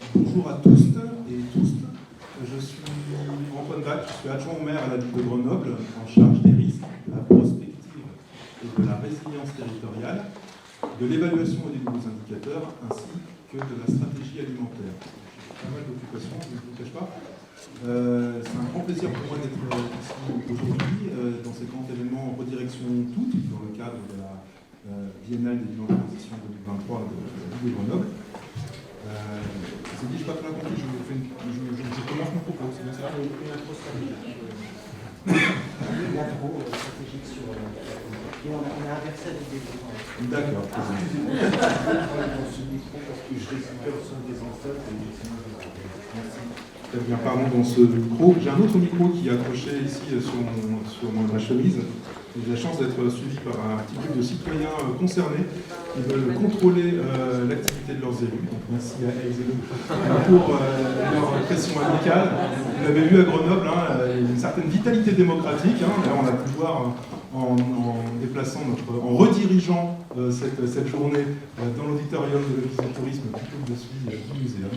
Bonjour à tous et tous. Je suis Antoine Bach, je suis adjoint au maire à la ville de Grenoble, en charge des risques, de la prospective et de la résilience territoriale, de l'évaluation des nouveaux indicateurs, ainsi que de la stratégie alimentaire. J'ai pas mal d'occupations, je ne vous le cache pas. C'est un grand plaisir pour moi d'être ici aujourd'hui dans ce grand événement Redirection Toutes, dans le cadre de la biennale des bilans de transition 2023 de la ville de Grenoble. Je n'ai pas tout compris, je commence mon propos, c'est bien ça? Une intro stratégique. Une intro stratégique sur... Et on a inversé l'idée. D'accord. Dans ce micro parce que je récupère au sein des enceintes et merci. Très bien, pardon, dans ce micro. J'ai un autre micro qui est accroché ici sur ma chemise. J'ai la chance d'être suivi par un petit groupe de citoyens concernés qui veulent contrôler l'activité de leurs élus. Donc merci à elles et eux pour leur pression amicale. Vous l'avez vu à Grenoble, il y a une certaine vitalité démocratique. Là, on a pu voir en redirigeant cette journée dans l'auditorium de l'Office du tourisme plutôt que de celui du muséum.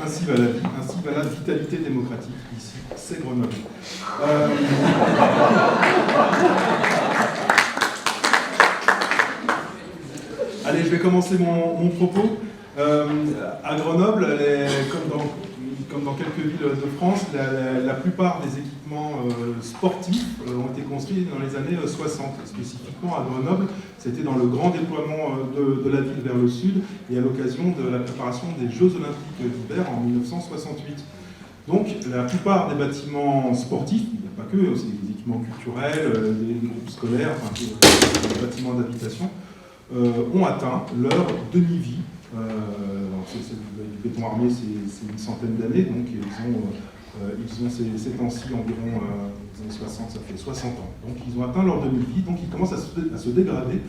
Ainsi va la vie, ainsi va la vitalité démocratique. Ici, c'est Grenoble. Allez, je vais commencer mon propos. À Grenoble, comme dans quelques villes de France, la plupart des équipements sportifs ont été construits dans les années 60. Spécifiquement à Grenoble, c'était dans le grand déploiement de la ville vers le sud et à l'occasion de la préparation des Jeux Olympiques d'hiver en 1968. Donc la plupart des bâtiments sportifs, il n'y a pas que, c'est des équipements culturels, des groupes scolaires, des bâtiments d'habitation, ont atteint leur demi-vie. Du béton armé, c'est une centaine d'années, donc ils ont ces temps-ci environ les années 60, ça fait 60 ans. Donc ils ont atteint leur demi-vie, donc ils commencent à se dégrader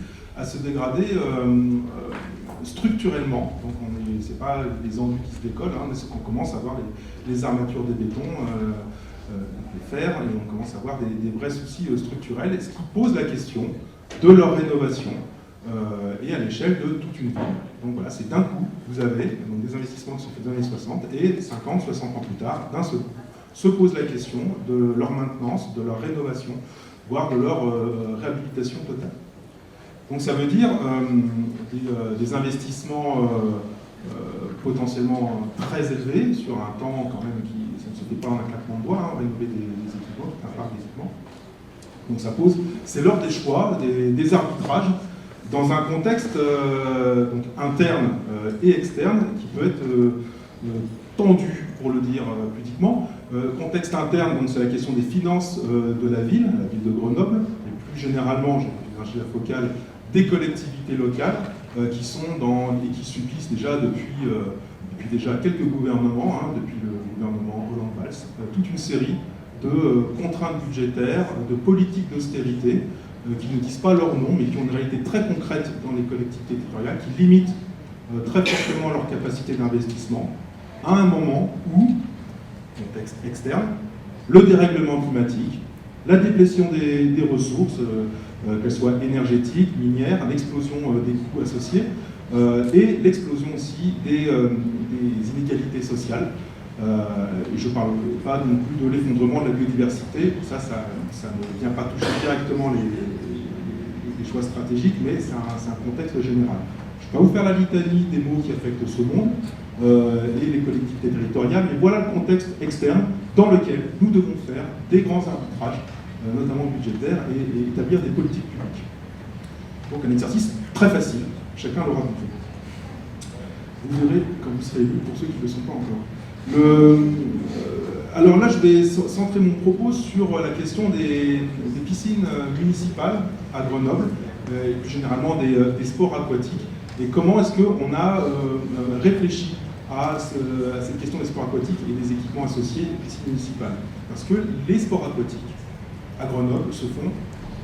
structurellement. Donc c'est pas les enduits qui se décollent, mais c'est qu'on commence à voir les armatures des bétons, les fers, et on commence à voir des vrais soucis structurels, ce qui pose la question de leur rénovation. Et à l'échelle de toute une ville. Donc voilà, c'est d'un coup, vous avez donc, des investissements qui sont faits dans les années 60 et 50, 60 ans plus tard, d'un seul coup, se pose la question de leur maintenance, de leur rénovation, voire de leur réhabilitation totale. Donc ça veut dire des investissements potentiellement très élevés sur un temps quand même qui ça ne se fait pas en un claquement de doigts, rénover des équipements, un parc d'équipements. Donc ça pose, c'est l'heure des choix, des arbitrages, dans un contexte donc interne et externe qui peut être tendu, pour le dire pudiquement. Contexte interne, donc c'est la question des finances de la ville de Grenoble, et plus généralement, j'ai la focale, des collectivités locales qui sont et qui subissent déjà depuis déjà quelques gouvernements, depuis le gouvernement Hollande-Valls, toute une série de contraintes budgétaires, de politiques d'austérité, qui ne disent pas leur nom, mais qui ont une réalité très concrète dans les collectivités territoriales, qui limitent très fortement leur capacité d'investissement, à un moment où, contexte externe, le dérèglement climatique, la déplétion des ressources, qu'elles soient énergétiques, minières, l'explosion des coûts associés, et l'explosion aussi des inégalités sociales. Je ne parle pas non plus de l'effondrement de la biodiversité, ça ne vient pas toucher directement les choix stratégiques, mais c'est un contexte général. Je ne vais pas vous faire la litanie des maux qui affectent ce monde et les collectivités territoriales, mais voilà le contexte externe dans lequel nous devons faire des grands arbitrages, notamment budgétaires, et établir des politiques publiques. Donc un exercice très facile, chacun l'aura compris. Vous verrez quand vous serez élus, pour ceux qui ne le sont pas encore. Alors là, je vais centrer mon propos sur la question des piscines municipales à Grenoble, et plus généralement des sports aquatiques, et comment est-ce qu'on a réfléchi à cette question des sports aquatiques et des équipements associés des piscines municipales. Parce que les sports aquatiques à Grenoble se font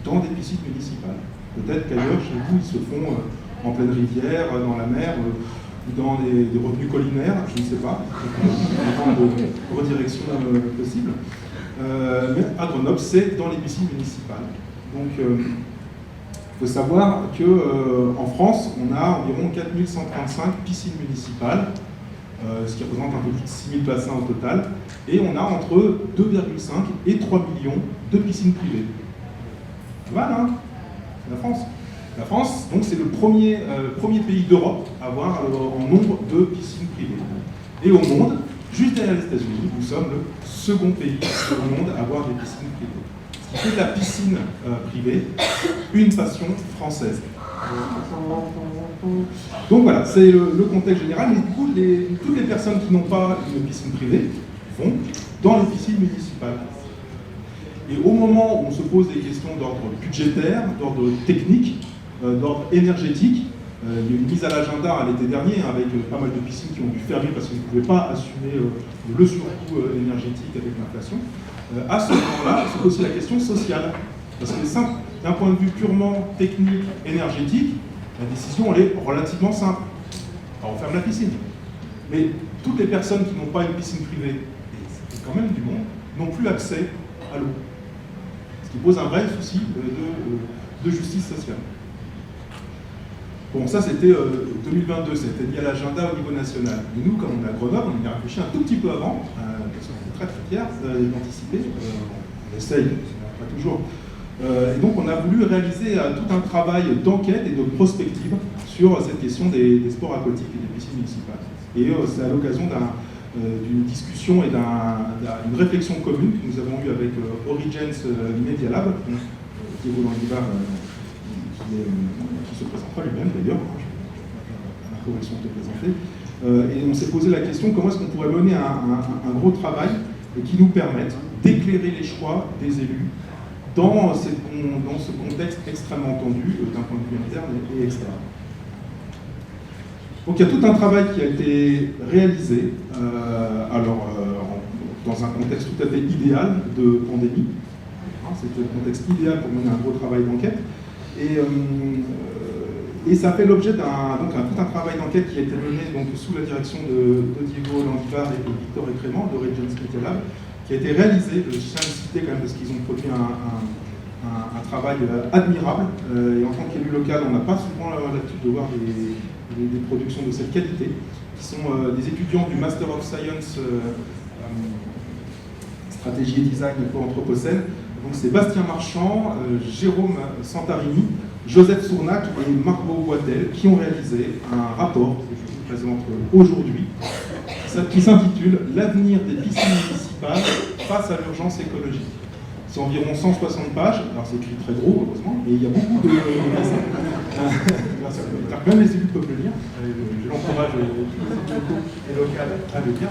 dans des piscines municipales. Peut-être qu'ailleurs, chez vous, ils se font en pleine rivière, dans la mer, ou dans des revenus collinaires, je ne sais pas, de redirection possible. Mais à Grenoble, c'est dans les piscines municipales. Donc, il faut savoir qu'en France, on a environ 4135 piscines municipales, ce qui représente un peu plus de 6000 bassins au total. Et on a entre 2,5 et 3 millions de piscines privées. Voilà, hein, c'est la France. La France, donc, c'est le premier pays d'Europe à avoir en nombre de piscines privées. Et au monde, juste derrière les États-Unis, nous sommes le second pays au monde à avoir des piscines privées. Ce qui fait de la piscine privée une passion française. Donc voilà, c'est le contexte général, mais du coup, toutes les personnes qui n'ont pas une piscine privée vont dans les piscines municipales. Et au moment où on se pose des questions d'ordre budgétaire, d'ordre technique, d'ordre énergétique, il y a eu une mise à l'agenda l'été dernier avec pas mal de piscines qui ont dû fermer parce qu'ils ne pouvaient pas assumer le surcoût énergétique avec l'inflation. À ce moment-là, c'est aussi la question sociale. Parce que d'un point de vue purement technique, énergétique, la décision elle est relativement simple. Alors, on ferme la piscine. Mais toutes les personnes qui n'ont pas une piscine privée, et c'est quand même du monde, n'ont plus accès à l'eau. Ce qui pose un vrai souci de justice sociale. Bon, ça c'était 2022, c'était mis à l'agenda au niveau national. Et nous, comme on est à Grenoble, on y a réfléchi un tout petit peu avant, parce qu'on est très très fiers d'anticiper. On essaye, pas toujours. Et donc on a voulu réaliser tout un travail d'enquête et de prospective sur cette question des sports aquatiques et des piscines municipales. Et c'est à l'occasion d'une discussion et d'une réflexion commune que nous avons eue avec Origence Media Lab, Diego Landivar, qui se présentera lui-même d'ailleurs, à la correction de te présenter. Et on s'est posé la question comment est-ce qu'on pourrait mener un gros travail qui nous permette d'éclairer les choix des élus dans ce contexte extrêmement tendu d'un point de vue interne et externe. Donc il y a tout un travail qui a été réalisé, dans un contexte tout à fait idéal de pandémie. C'était le contexte idéal pour mener un gros travail d'enquête. Et ça fait l'objet tout un travail d'enquête qui a été mené donc, sous la direction de Diego Landivar et Victor Écrément de Regence Media Lab, qui a été réalisé, je tiens à le citer quand même parce qu'ils ont produit un travail admirable. Et en tant qu'élu local, on n'a pas souvent l'habitude de voir des productions de cette qualité, qui sont des étudiants du Master of Science Stratégie et Design pour Anthropocène. Donc c'est Bastien Marchand, Jérôme Santarini, Joseph Sournac et Margot Boitel qui ont réalisé un rapport que je vous présente aujourd'hui, qui s'intitule « L'avenir des piscines municipales face à l'urgence écologique ». C'est environ 160 pages, alors c'est écrit très gros heureusement, mais il y a beaucoup de... Même les élus peuvent le lire, je l'encourage les locales à le lire.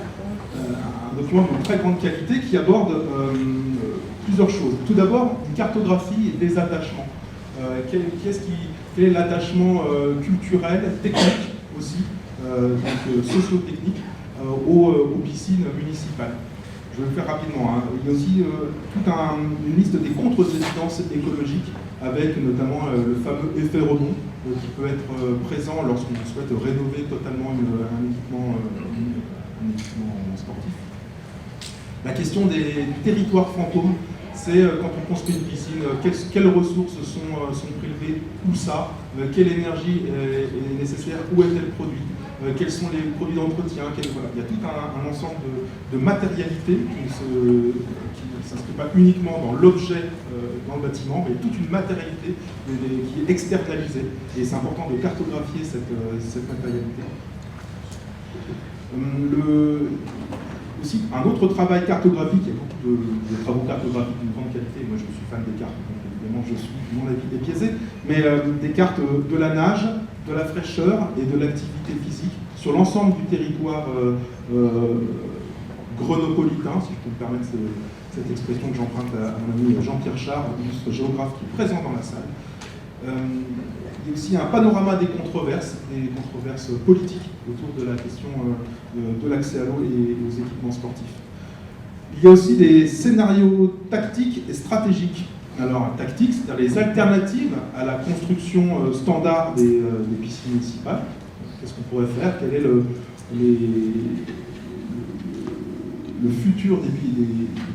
Un document de très grande qualité qui aborde plusieurs choses. Tout d'abord, une cartographie des attachements. Quel est l'attachement culturel, technique aussi, socio-technique, aux piscines municipales. Je vais le faire rapidement. Il y a aussi toute une liste des contre-évidences écologiques, avec notamment le fameux effet rebond qui peut être présent lorsqu'on souhaite rénover totalement un équipement sportif. La question des territoires fantômes, c'est quand on construit une piscine, quelles ressources sont prélevées, où ça, quelle énergie est nécessaire, où est-elle produite, quels sont les produits d'entretien, voilà. Il y a tout un ensemble de matérialité qui ne s'inscrit pas uniquement dans l'objet, dans le bâtiment, mais toute une matérialité qui est externalisée. Et c'est important de cartographier cette matérialité. Aussi, un autre travail cartographique, il y a beaucoup de travaux cartographiques d'une grande qualité, moi je suis fan des cartes, donc évidemment mon avis est biaisé, mais des cartes de la nage, de la fraîcheur et de l'activité physique sur l'ensemble du territoire grenopolitain, si je peux me permettre cette expression que j'emprunte à mon ami Jean-Pierre Char, illustre géographe qui est présent dans la salle. Il y a aussi un panorama des controverses politiques autour de la question de l'accès à l'eau et aux équipements sportifs. Il y a aussi des scénarios tactiques et stratégiques. Alors, tactique, c'est-à-dire les alternatives à la construction standard des piscines municipales. Qu'est-ce qu'on pourrait faire? Quel est le futur des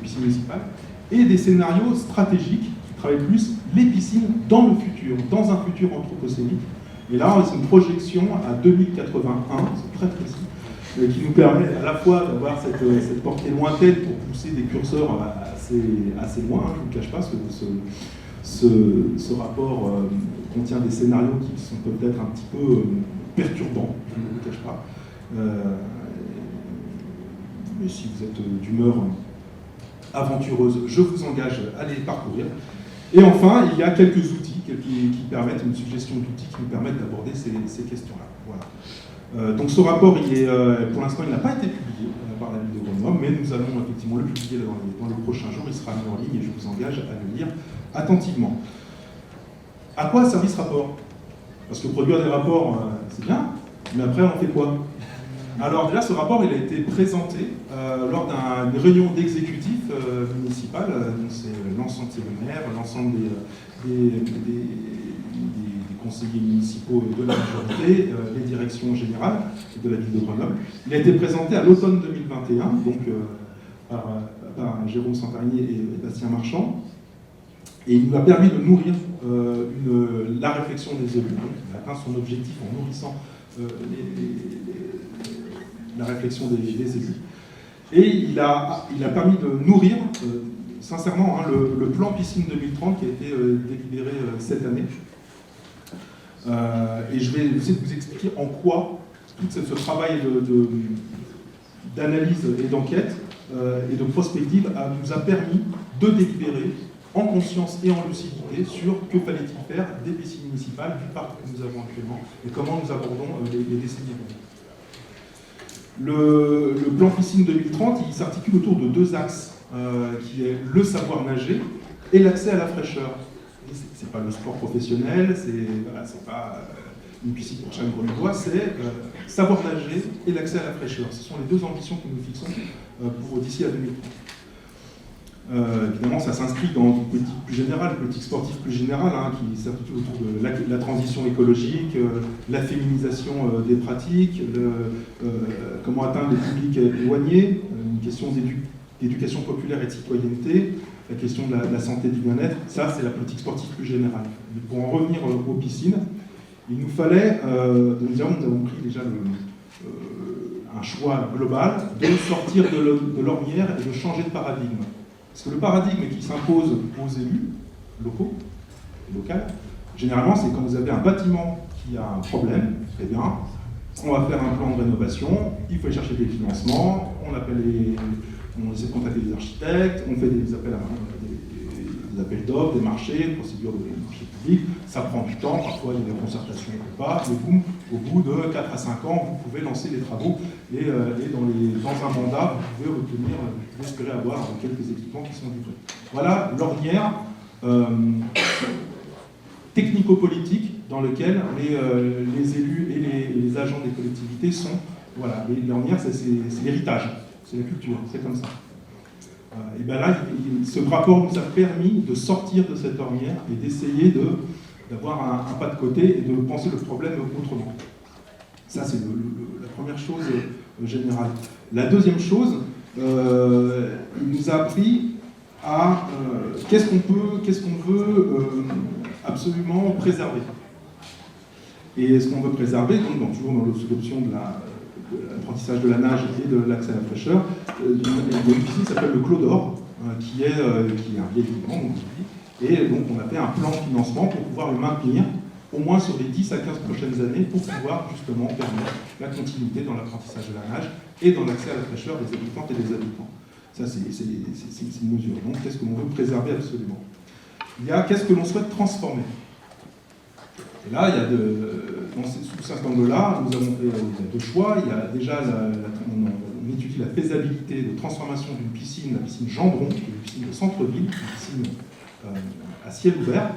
piscines municipales? Et des scénarios stratégiques qui travaillent plus les piscines dans le futur, dans un futur anthropocénique. Et là, c'est une projection à 2081, c'est très précis, qui nous permet à la fois d'avoir cette portée lointaine pour pousser des curseurs assez loin, je ne vous cache pas, parce que ce rapport contient des scénarios qui sont peut-être un petit peu perturbants, je ne vous cache pas. Mais si vous êtes d'humeur aventureuse, je vous engage à les parcourir. Et enfin, il y a quelques outils qui permettent, une suggestion d'outils qui nous permettent d'aborder ces questions-là. Voilà. Donc ce rapport, pour l'instant, il n'a pas été publié par la ville de Grenoble, mais nous allons effectivement le publier dans les prochains jours. Il sera mis en ligne et je vous engage à le lire attentivement. À quoi a servi ce rapport? Parce que produire des rapports, c'est bien, mais après, on fait quoi? Alors déjà, ce rapport, il a été présenté lors d'une réunion d'exécutif municipal, donc c'est l'ensemble des maires, l'ensemble des conseillers municipaux de la majorité, les directions générales de la ville de Grenoble. Il a été présenté à l'automne 2021, donc par Jérôme Santarnier et Bastien Marchand, et il nous a permis de nourrir la réflexion des élus. Donc, il a atteint son objectif en nourrissant la réflexion des élus. Et il a permis de nourrir, sincèrement, le plan piscine 2030 qui a été délibéré cette année. Et je vais essayer de vous expliquer en quoi tout ce travail d'analyse et d'enquête et de prospective nous a permis de délibérer en conscience et en lucidité sur que fallait-il faire des piscines municipales du parc que nous avons actuellement et comment nous abordons les décennies à venir. Le plan piscine 2030, il s'articule autour de deux axes, qui est le savoir nager et l'accès à la fraîcheur. C'est pas le sport professionnel, c'est pas une piscine pour chaque grenouille, c'est savoir nager et l'accès à la fraîcheur. Ce sont les deux ambitions que nous fixons pour d'ici à 2030. Évidemment, ça s'inscrit dans une politique plus générale, une politique sportive plus générale, qui s'articule autour de la transition écologique, la féminisation des pratiques, comment atteindre les publics éloignés, une question d'éducation populaire et de citoyenneté, la question de la santé et du bien-être. Ça, c'est la politique sportive plus générale. Mais pour en revenir aux piscines, il nous fallait, nous avons pris déjà un choix global de sortir de l'ornière et de changer de paradigme. Parce que le paradigme qui s'impose aux élus locaux, généralement, c'est quand vous avez un bâtiment qui a un problème, très bien, on va faire un plan de rénovation, il faut aller chercher des financements, on essaie de contacter des architectes, on fait des appels d'offres, des marchés, des procédures de marché public, ça prend du temps, parfois il y a des concertations ou pas, mais boum, au bout de 4 à 5 ans, vous pouvez lancer les travaux et dans un mandat, vous pouvez espérer avoir quelques équipements qui sont livrés. Voilà l'ornière technico-politique dans lequel les élus et les agents des collectivités sont. Voilà, l'ornière, c'est l'héritage, c'est la culture, c'est comme ça. Et bien là, ce rapport nous a permis de sortir de cette ornière et d'essayer d'avoir un pas de côté et de penser le problème autrement. Ça, c'est la première chose générale. La deuxième chose, il nous a appris à qu'est-ce qu'on veut absolument préserver. Et ce qu'on veut préserver, donc toujours dans l'option de l'apprentissage de la nage et de l'accès à la fraîcheur, il y a une piscine qui s'appelle le Clos d'Or, qui est un vieil équipement, et donc on a fait un plan de financement pour pouvoir le maintenir au moins sur les 10 à 15 prochaines années pour pouvoir justement permettre la continuité dans l'apprentissage de la nage et dans l'accès à la fraîcheur des habitantes et des habitants. Ça, c'est une mesure. Donc, qu'est-ce que l'on veut préserver absolument? Il y a qu'est-ce que l'on souhaite transformer. Et là, sous cet angle-là, nous avons fait deux choix. Il y a déjà, on étudie la faisabilité de transformation d'une piscine, la piscine Gendron, qui est une piscine de centre-ville, une piscine à ciel ouvert,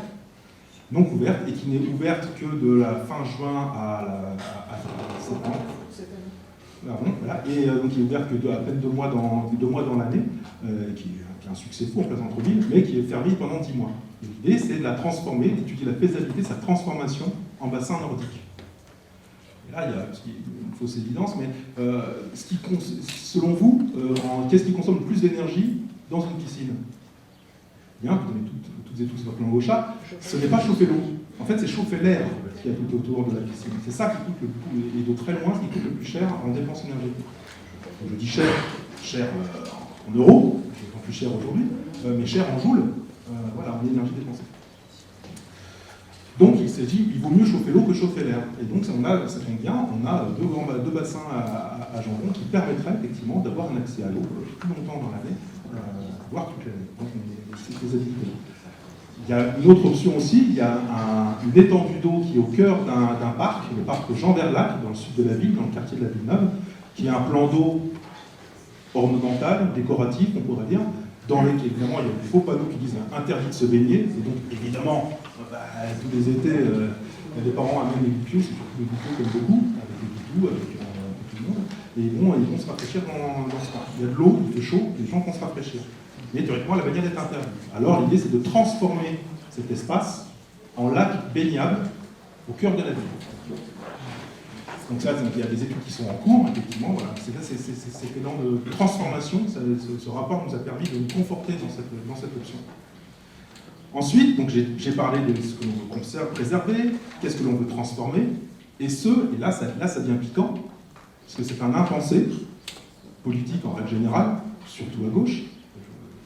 non couverte, et qui n'est ouverte que de la fin juin à septembre. Voilà. Et donc, il est ouvert que à peine 2 mois dans l'année, qui est un succès fou en plein centre-ville, mais qui est fermé pendant 10 mois. L'idée, c'est de la transformer, d'étudier la faisabilité de sa transformation en bassin nordique. Et là, il y a une fausse évidence, mais selon vous, qu'est-ce qui consomme le plus d'énergie dans une piscine? Bien, vous donnez toutes et tous votre langue au chat, ce n'est pas chauffer l'eau. En fait, c'est chauffer l'air qui a tout autour de la piscine. C'est ça qui coûte le plus, et de très loin, ce qui coûte le plus cher en dépenses énergétiques. Donc, je dis cher en euros, c'est encore plus cher aujourd'hui, mais cher en joules, voilà, en énergie dépensée. Donc il s'est dit, il vaut mieux chauffer l'eau que chauffer l'air. Et donc ça tombe bien, on a deux bassins à jambon qui permettraient effectivement d'avoir un accès à l'eau plus longtemps dans l'année, voire toute l'année. Donc c'est ces habilités-là. Il y a une autre option aussi, il y a une étendue d'eau qui est au cœur d'un parc, le parc Jean Verlac, dans le sud de la ville, dans le quartier de la Villeneuve, qui a un plan d'eau ornemental, décoratif, on pourrait dire, dans lequel évidemment il y a des faux panneaux qui disent interdit de se baigner, et donc évidemment, tous les étés, les parents amènent les goupillots, c'est surtout les goupillots comme beaucoup, avec les goupillots, avec tout le monde, et ils vont se rafraîchir dans ce parc. Il y a de l'eau, il fait chaud, les gens vont se rafraîchir. Mais théoriquement, la baignade est interdite. Alors l'idée, c'est de transformer cet espace en lac baignable au cœur de la ville. Donc ça, il y a des études qui sont en cours, effectivement, voilà. C'est élan de transformation, ce rapport nous a permis de nous conforter dans cette option. Ensuite, donc j'ai parlé de ce que l'on veut préserver, qu'est-ce que l'on veut transformer, et là ça devient piquant, parce que c'est un impensé politique en règle générale, surtout à gauche.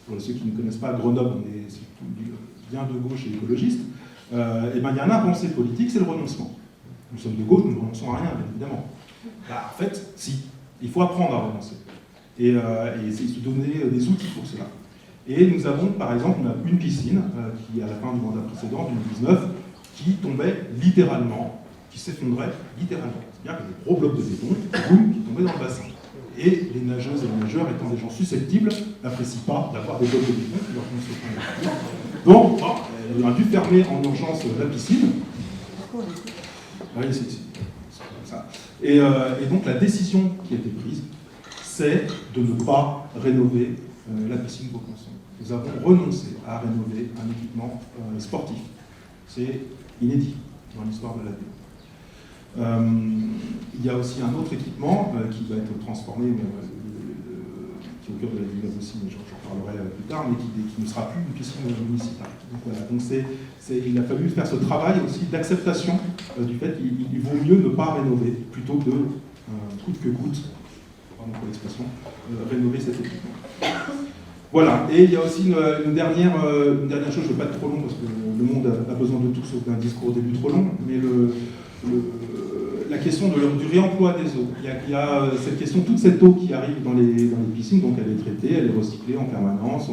Pour ceux qui ne connaissent pas Grenoble, on est bien de gauche et écologiste, et ben il y a un impensé politique, c'est le renoncement. Nous sommes de gauche, nous ne renonçons à rien, bien évidemment. Bah, en fait, si, il faut apprendre à renoncer, et essayer de se donner des outils pour cela. Et nous avons, par exemple, une piscine qui, à la fin du mandat précédent, 2019, qui tombait littéralement, qui s'effondrait littéralement. C'est-à-dire que des gros blocs de béton, boum, qui tombaient dans le bassin. Et les nageuses et les nageurs, étant des gens susceptibles, n'apprécient pas d'avoir des blocs de béton qui leur font se prendre. Donc, on a dû fermer en urgence la piscine. Oui, c'est comme ça. Et donc, la décision qui a été prise, c'est de ne pas rénover la piscine Vaucanson. Nous avons renoncé à rénover un équipement sportif. C'est inédit dans l'histoire de la ville. Il y a aussi un autre équipement qui va être transformé, qui est au cœur de la ville aussi, mais j'en parlerai plus tard, mais qui ne sera plus une piscine municipale. Donc, voilà. Donc il a fallu faire ce travail aussi d'acceptation du fait qu'il vaut mieux ne pas rénover plutôt que coûte que coûte, pardon pour l'expression, rénover cet équipement. Voilà, et il y a aussi une dernière chose, je ne veux pas être trop long parce que le monde a besoin de tout sauf d'un discours au début trop long, mais la question du réemploi des eaux. Il y a cette question, toute cette eau qui arrive dans les piscines, donc elle est traitée, elle est recyclée en permanence,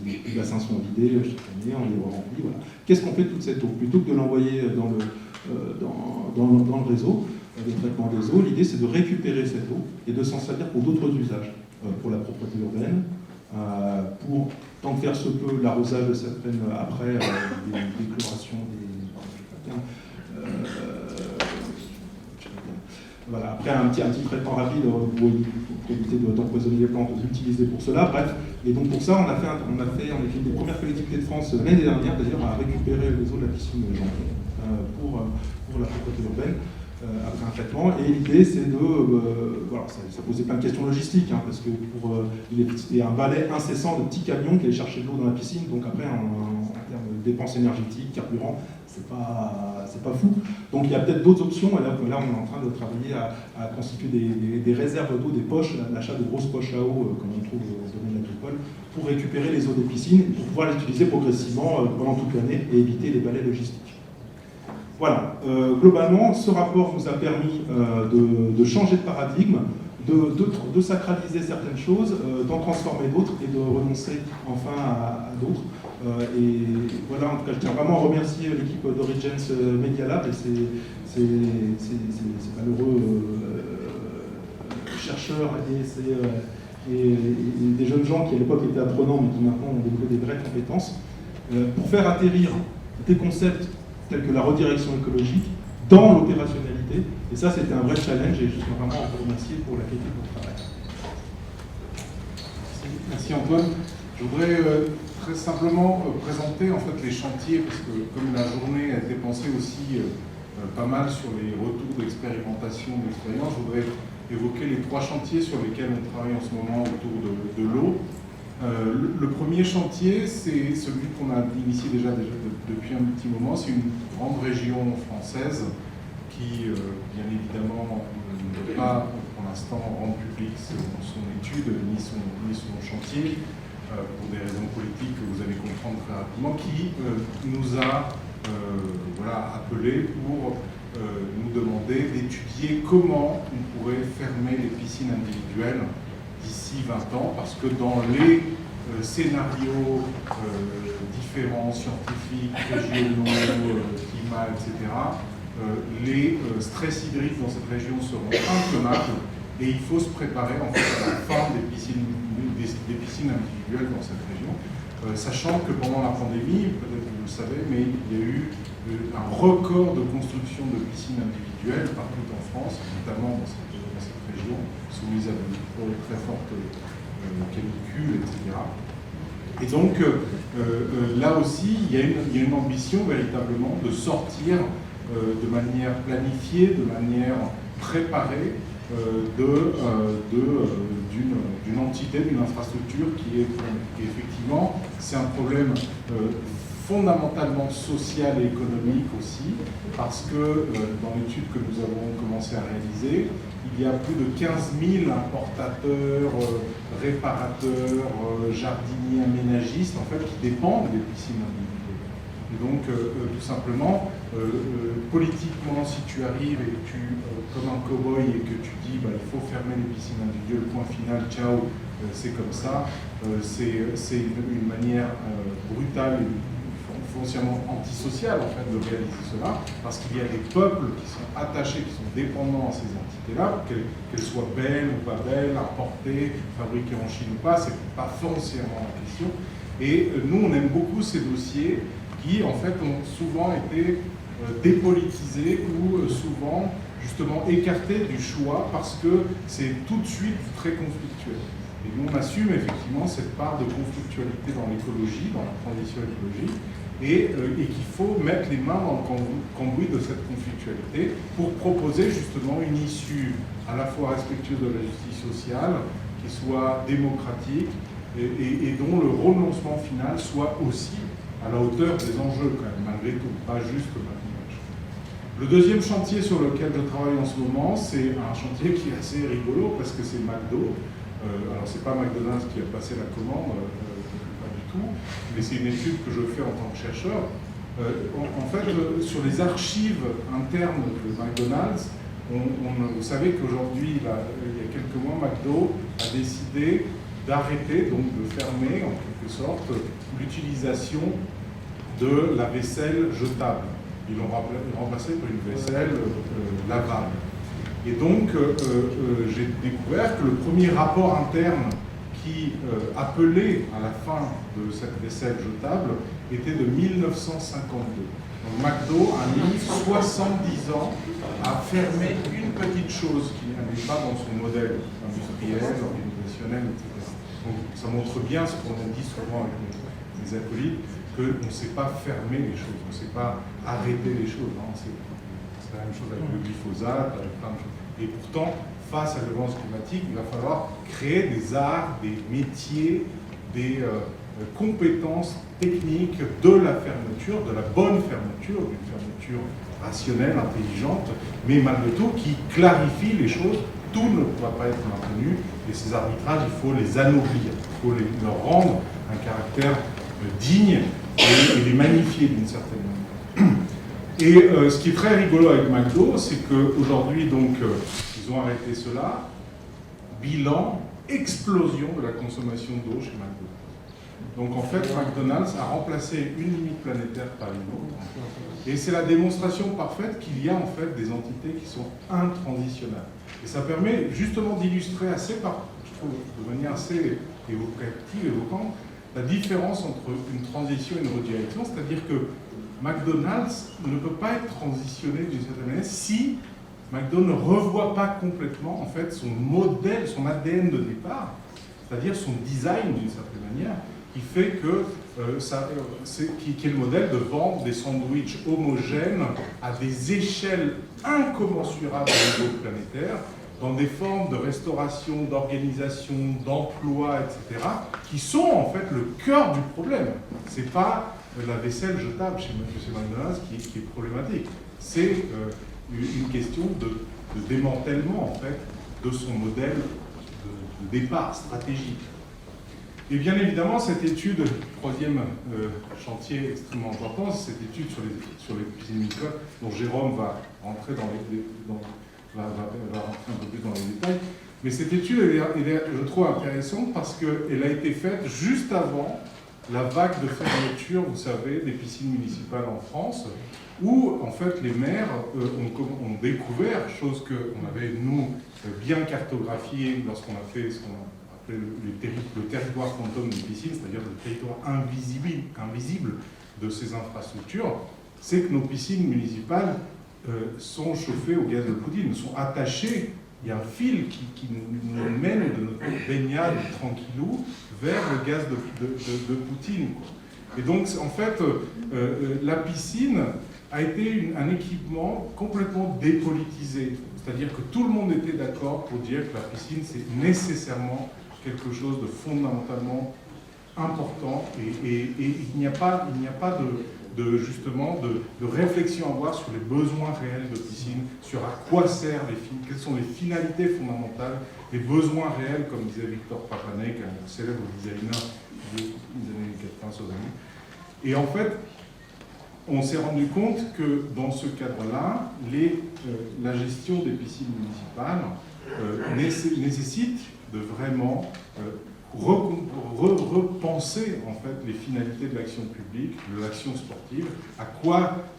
les bassins sont vidés chaque année, on les remplit, voilà. Qu'est-ce qu'on fait de toute cette eau? Plutôt que de l'envoyer dans le réseau de traitement des eaux, l'idée c'est de récupérer cette eau et de s'en servir pour d'autres usages, pour la propreté urbaine, pour, tant que faire se peut, l'arrosage de cette plaine après, l'écloration voilà, après un petit traitement rapide pour éviter d'empoisonner les plantes, d'utiliser pour cela, bref. Et donc pour ça, on a fait une des premières collectivités de France l'année dernière, d'ailleurs, à récupérer les eaux de la piscine Jean pour la propreté urbaine. Après un traitement, et l'idée c'est de... voilà, ça posait plein de questions logistiques, hein, parce que c'était un balai incessant de petits camions qui allaient chercher de l'eau dans la piscine, donc après en termes de dépenses énergétiques, carburant, c'est pas fou. Donc il y a peut-être d'autres options, et là on est en train de travailler à constituer des réserves d'eau, des poches, l'achat de grosses poches à eau, comme on trouve au domaine agricole, pour récupérer les eaux des piscines, et pour pouvoir les utiliser progressivement pendant toute l'année et éviter les balais logistiques. Voilà, globalement, ce rapport nous a permis de changer de paradigme, de sacraliser certaines choses, d'en transformer d'autres et de renoncer enfin à d'autres. Et voilà, en tout cas, je tiens vraiment à remercier l'équipe d'Origence Media Lab et ces malheureux chercheurs et des jeunes gens qui à l'époque étaient apprenants mais qui maintenant ont développé des vraies compétences pour faire atterrir des concepts tels que la redirection écologique, dans l'opérationnalité. Et ça, c'était un vrai challenge et je tiens vraiment à vous remercier pour la qualité de votre travail. Merci Antoine. Je voudrais très simplement présenter en fait les chantiers, parce que comme la journée a été pensée aussi pas mal sur les retours d'expérimentation, d'expérience, je voudrais évoquer les 3 chantiers sur lesquels on travaille en ce moment autour de l'eau. Le premier chantier, c'est celui qu'on a initié déjà depuis un petit moment. C'est une grande région française qui, bien évidemment, ne peut pas, pour l'instant, rendre public son étude ni son chantier, pour des raisons politiques que vous allez comprendre très rapidement, qui nous a appelés pour nous demander d'étudier comment on pourrait fermer les piscines individuelles d'ici 20 ans, parce que dans les scénarios différents, scientifiques, régionaux, climat, etc., les stress hydriques dans cette région seront intenables et il faut se préparer en fait à la fin des piscines individuelles dans cette région, sachant que pendant la pandémie, peut-être que vous le savez, mais il y a eu un record de construction de piscines individuelles partout en France, notamment dans cette région, soumise à de très fortes canicules, etc. Et donc, là aussi, il y a une ambition véritablement de sortir de manière planifiée, de manière préparée d'une entité, d'une infrastructure qui est effectivement, c'est un problème fondamentalement social et économique aussi, parce que dans l'étude que nous avons commencé à réaliser, il y a plus de 15 000 importateurs, réparateurs, jardiniers, aménagistes, en fait, qui dépendent des piscines individuelles. Et donc, tout simplement, politiquement, si tu arrives et que tu, comme un cow-boy, et que tu dis il faut fermer les piscines individuelles, point final, ciao, c'est comme ça, c'est une manière brutale et foncièrement antisociale en fait, de réaliser cela, parce qu'il y a des peuples qui sont attachés, qui sont dépendants à ces entités-là, qu'elles soient belles ou pas belles, importées, fabriquées en Chine ou pas, c'est pas foncièrement la question. Et nous, on aime beaucoup ces dossiers qui, en fait, ont souvent été dépolitisés ou souvent, justement, écartés du choix parce que c'est tout de suite très conflictuel. Et nous, on assume effectivement cette part de conflictualité dans l'écologie, dans la transition écologique, et qu'il faut mettre les mains dans le cambouis de cette conflictualité pour proposer justement une issue à la fois respectueuse de la justice sociale, qui soit démocratique, et dont le renoncement final soit aussi à la hauteur des enjeux, quand même, malgré tout, pas juste l'image. Le deuxième chantier sur lequel je travaille en ce moment, c'est un chantier qui est assez rigolo, parce que c'est McDo. Alors, c'est pas McDonald's qui a passé la commande, pas du tout, mais c'est une étude que je fais en tant que chercheur. En fait, sur les archives internes de McDonald's, vous savez qu'aujourd'hui, il y a quelques mois, McDo a décidé d'arrêter, donc de fermer en quelque sorte, l'utilisation de la vaisselle jetable. Ils l'ont remplacée par une vaisselle lavable. Et donc, j'ai découvert que le premier rapport interne qui appelait à la fin de cette vaisselle jetable était de 1952. Donc McDo a mis 70 ans à fermer une petite chose qui n'allait pas dans son modèle industriel, organisationnel, etc. Donc ça montre bien ce qu'on a dit souvent avec mes acolytes, qu'on ne sait pas fermer les choses, on ne sait pas arrêter les choses. C'est la même chose avec le glyphosate, avec plein de choses. Et pourtant, face à l'urgence climatique, il va falloir créer des arts, des métiers, des compétences techniques de la fermeture, de la bonne fermeture, d'une fermeture rationnelle, intelligente, mais malgré tout qui clarifie les choses. Tout ne va pas être maintenu, et ces arbitrages, il faut les anoblir, il faut leur rendre un caractère digne et les magnifier d'une certaine manière. Et ce qui est très rigolo avec McDo, c'est qu'aujourd'hui, donc, ils ont arrêté cela. Bilan, explosion de la consommation d'eau chez McDo. Donc en fait, McDonald's a remplacé une limite planétaire par une autre. Et c'est la démonstration parfaite qu'il y a en fait des entités qui sont intransitionnelles. Et ça permet justement d'illustrer je trouve, de manière assez évocative, évocante, la différence entre une transition et une redirection, c'est-à-dire que McDonald's ne peut pas être transitionné d'une certaine manière si McDo ne revoit pas complètement en fait son modèle, son ADN de départ, c'est-à-dire son design d'une certaine manière, qui fait que qui est le modèle de vendre des sandwichs homogènes à des échelles incommensurables au niveau planétaire, dans des formes de restauration, d'organisation, d'emploi, etc., qui sont en fait le cœur du problème. Ce n'est pas la vaisselle jetable chez McDonald's qui est problématique. C'est une question de démantèlement en fait, de son modèle de départ stratégique. Et bien évidemment, cette étude, troisième chantier extrêmement important, c'est cette étude sur les piscines multicoques, dont Jérôme va rentrer va rentrer un peu plus dans les détails. Mais cette étude, elle est, je trouve, intéressante parce qu'elle a été faite juste avant la vague de fermeture, vous savez, des piscines municipales en France, où en fait les maires ont découvert, chose qu'on avait nous bien cartographiée lorsqu'on a fait ce qu'on appelait le territoire fantôme des piscines, c'est-à-dire le territoire invisible de ces infrastructures, c'est que nos piscines municipales sont chauffées au gaz de Poutine, sont attachées, il y a un fil qui nous mène de notre baignade tranquillou vers le gaz de Poutine, quoi. Et donc, en fait, la piscine a été un équipement complètement dépolitisé. C'est-à-dire que tout le monde était d'accord pour dire que la piscine, c'est nécessairement quelque chose de fondamentalement important. Et il n'y a pas justement de réflexion à avoir sur les besoins réels de piscine, sur à quoi servent quelles sont les finalités fondamentales, les besoins réels, comme disait Victor Papanek, un célèbre designer des années 80 aux années. Et en fait, on s'est rendu compte que dans ce cadre-là, la gestion des piscines municipales nécessite de vraiment repenser en fait les finalités de l'action publique, de l'action sportive.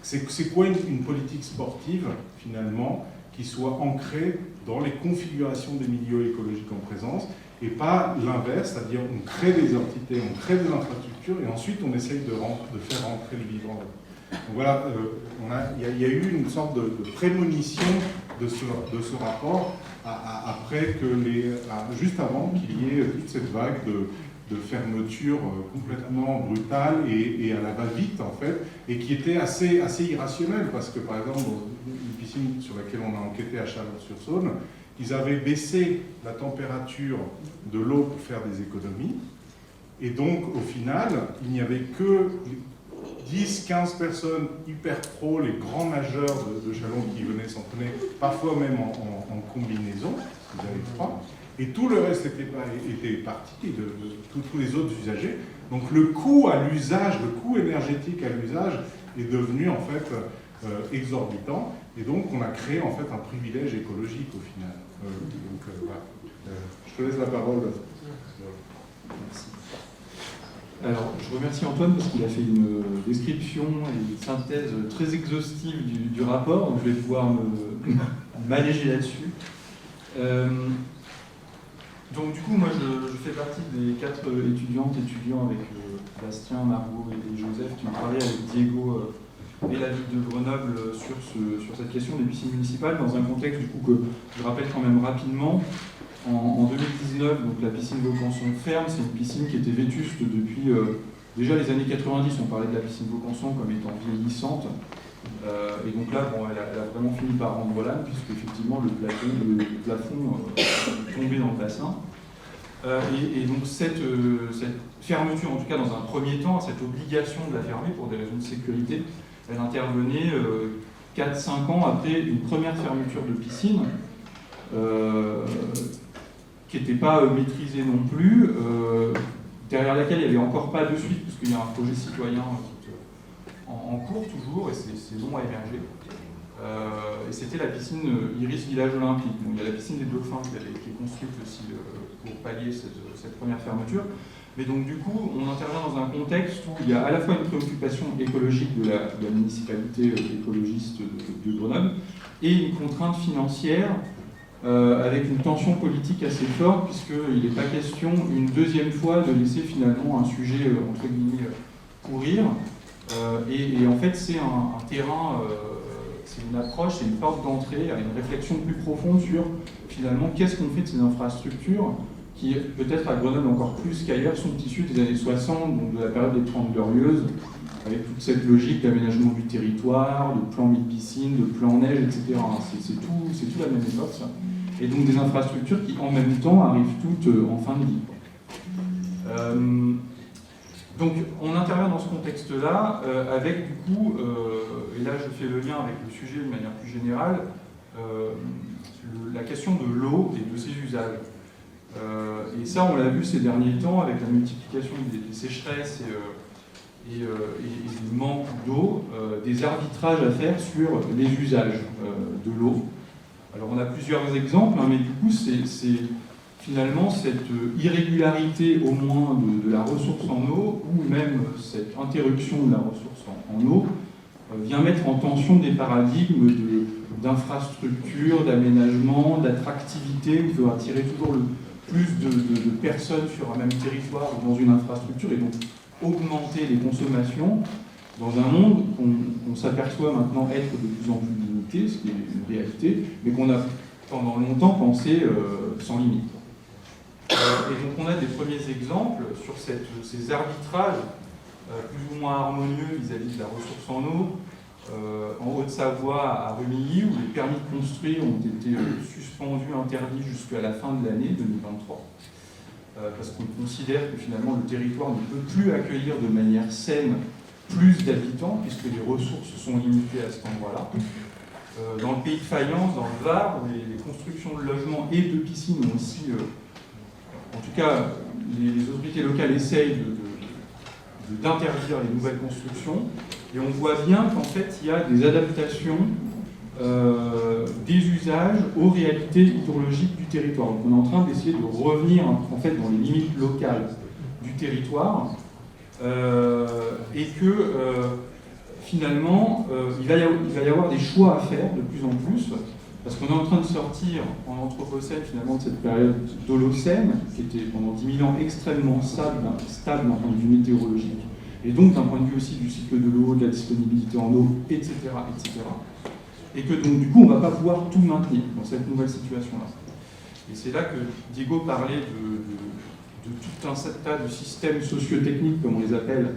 C'est quoi une politique sportive finalement qui soit ancrée dans les configurations des milieux écologiques en présence et pas l'inverse, c'est-à-dire on crée des entités, on crée des infrastructures et ensuite on essaye de faire rentrer le vivant. Donc voilà, il y a eu une sorte de prémonition de ce rapport juste avant qu'il y ait toute cette vague de fermeture complètement brutale et à la va-vite en fait, et qui était assez irrationnelle parce que par exemple dans une piscine sur laquelle on a enquêté à Chalon-sur-Saône, ils avaient baissé la température de l'eau pour faire des économies et donc au final il n'y avait que 10-15 personnes hyper pro, les grands nageurs de Chalon qui venaient s'entraîner, parfois même en combinaison, ils avaient froid, et tout le reste était parti, tous les autres usagers. Donc le coût à l'usage, le coût énergétique à l'usage est devenu en fait exorbitant, et donc on a créé en fait un privilège écologique au final. Voilà. Je te laisse la parole. Merci. Alors, je remercie Antoine parce qu'il a fait une description et une synthèse très exhaustive du rapport, donc je vais pouvoir m'alléger là-dessus. Donc du coup, moi je fais partie des 4 étudiants avec Bastien, Margot et Joseph qui ont travaillé avec Diego et la ville de Grenoble sur cette question des piscines municipales dans un contexte du coup que je rappelle quand même rapidement. En 2019, donc la piscine Vaucanson ferme, c'est une piscine qui était vétuste depuis déjà les années 90. On parlait de la piscine Vaucanson comme étant vieillissante. Et donc là, bon, elle a vraiment fini par rendre l'âme, puisque effectivement le plafond est tombé dans le bassin. Et donc cette fermeture, en tout cas dans un premier temps, cette obligation de la fermer pour des raisons de sécurité, elle intervenait 4-5 ans après une première fermeture de piscine. Qui n'était pas maîtrisée non plus, derrière laquelle il n'y avait encore pas de suite, puisqu'il y a un projet citoyen en cours toujours, et c'est long à émerger. Et c'était la piscine Iris Village Olympique. Bon, il y a la piscine des Dauphins qui est construite aussi pour pallier cette première fermeture. Mais donc du coup, on intervient dans un contexte où il y a à la fois une préoccupation écologique de la municipalité écologiste de Grenoble, et une contrainte financière avec une tension politique assez forte, puisqu'il n'est pas question une deuxième fois de laisser finalement un sujet entre guillemets courir. Et en fait, c'est un terrain, c'est une approche, c'est une porte d'entrée à une réflexion plus profonde sur finalement qu'est-ce qu'on fait de ces infrastructures qui, peut-être à Grenoble encore plus qu'ailleurs, sont issues des années 60, donc de la période des 30 Glorieuses, avec toute cette logique d'aménagement du territoire, de plan mille piscines, de plan neige, etc. C'est tout la même époque, ça. et donc des infrastructures qui en même temps arrivent toutes en fin de vie. Donc on intervient dans ce contexte-là avec du coup, et là je fais le lien avec le sujet de manière plus générale, la question de l'eau et de ses usages. Et ça on l'a vu ces derniers temps avec la multiplication des sécheresses et du manque d'eau, des arbitrages à faire sur les usages de l'eau. Alors on a plusieurs exemples, hein, mais du coup c'est finalement cette irrégularité au moins de la ressource en eau, ou même cette interruption de la ressource en eau, vient mettre en tension des paradigmes d'infrastructures, d'aménagement, d'attractivité, où il faut attirer toujours le plus de personnes sur un même territoire ou dans une infrastructure, et donc augmenter les consommations dans un monde qu'on s'aperçoit maintenant être de plus en plus limité, ce qui est une réalité, mais qu'on a pendant longtemps pensé sans limite. Et donc on a des premiers exemples sur ces arbitrages plus ou moins harmonieux vis-à-vis de la ressource en eau, en Haute-Savoie, à Rumilly, où les permis de construire ont été suspendus, interdits jusqu'à la fin de l'année 2023. Parce qu'on considère que finalement le territoire ne peut plus accueillir de manière saine plus d'habitants, puisque les ressources sont limitées à cet endroit-là. Dans le pays de Fayence, dans le Var, où les constructions de logements et de piscines ont aussi, en tout cas, les autorités locales essayent d'interdire les nouvelles constructions, et on voit bien qu'en fait, il y a des adaptations des usages aux réalités hydrologiques du territoire. Donc on est en train d'essayer de revenir en fait dans les limites locales du territoire, et que finalement il va y avoir des choix à faire de plus en plus, parce qu'on est en train de sortir en Anthropocène finalement de cette période d'Holocène, qui était pendant 10 000 ans extrêmement stable d'un point de vue météorologique, et donc d'un point de vue aussi du cycle de l'eau, de la disponibilité en eau, etc., etc. Et que donc du coup on ne va pas pouvoir tout maintenir dans cette nouvelle situation-là. Et c'est là que Diego parlait de tout un tas de systèmes socio-techniques, comme on les appelle,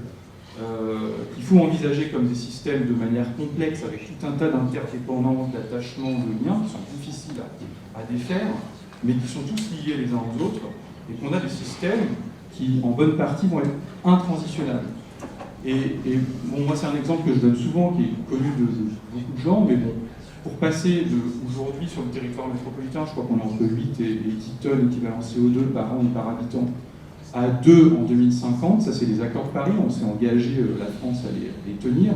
qu'il faut envisager comme des systèmes de manière complexe, avec tout un tas d'interdépendances, d'attachements, de liens, qui sont difficiles à défaire, mais qui sont tous liés les uns aux autres, et qu'on a des systèmes qui, en bonne partie, vont être intransitionnables. Et bon, moi, c'est un exemple que je donne souvent, qui est connu de beaucoup de gens, mais bon, pour passer aujourd'hui sur le territoire métropolitain, je crois qu'on est entre 8 et 10 tonnes équivalent CO2 par an et par habitant, à 2 en 2050, ça c'est les accords de Paris, on s'est engagé, la France, à les tenir.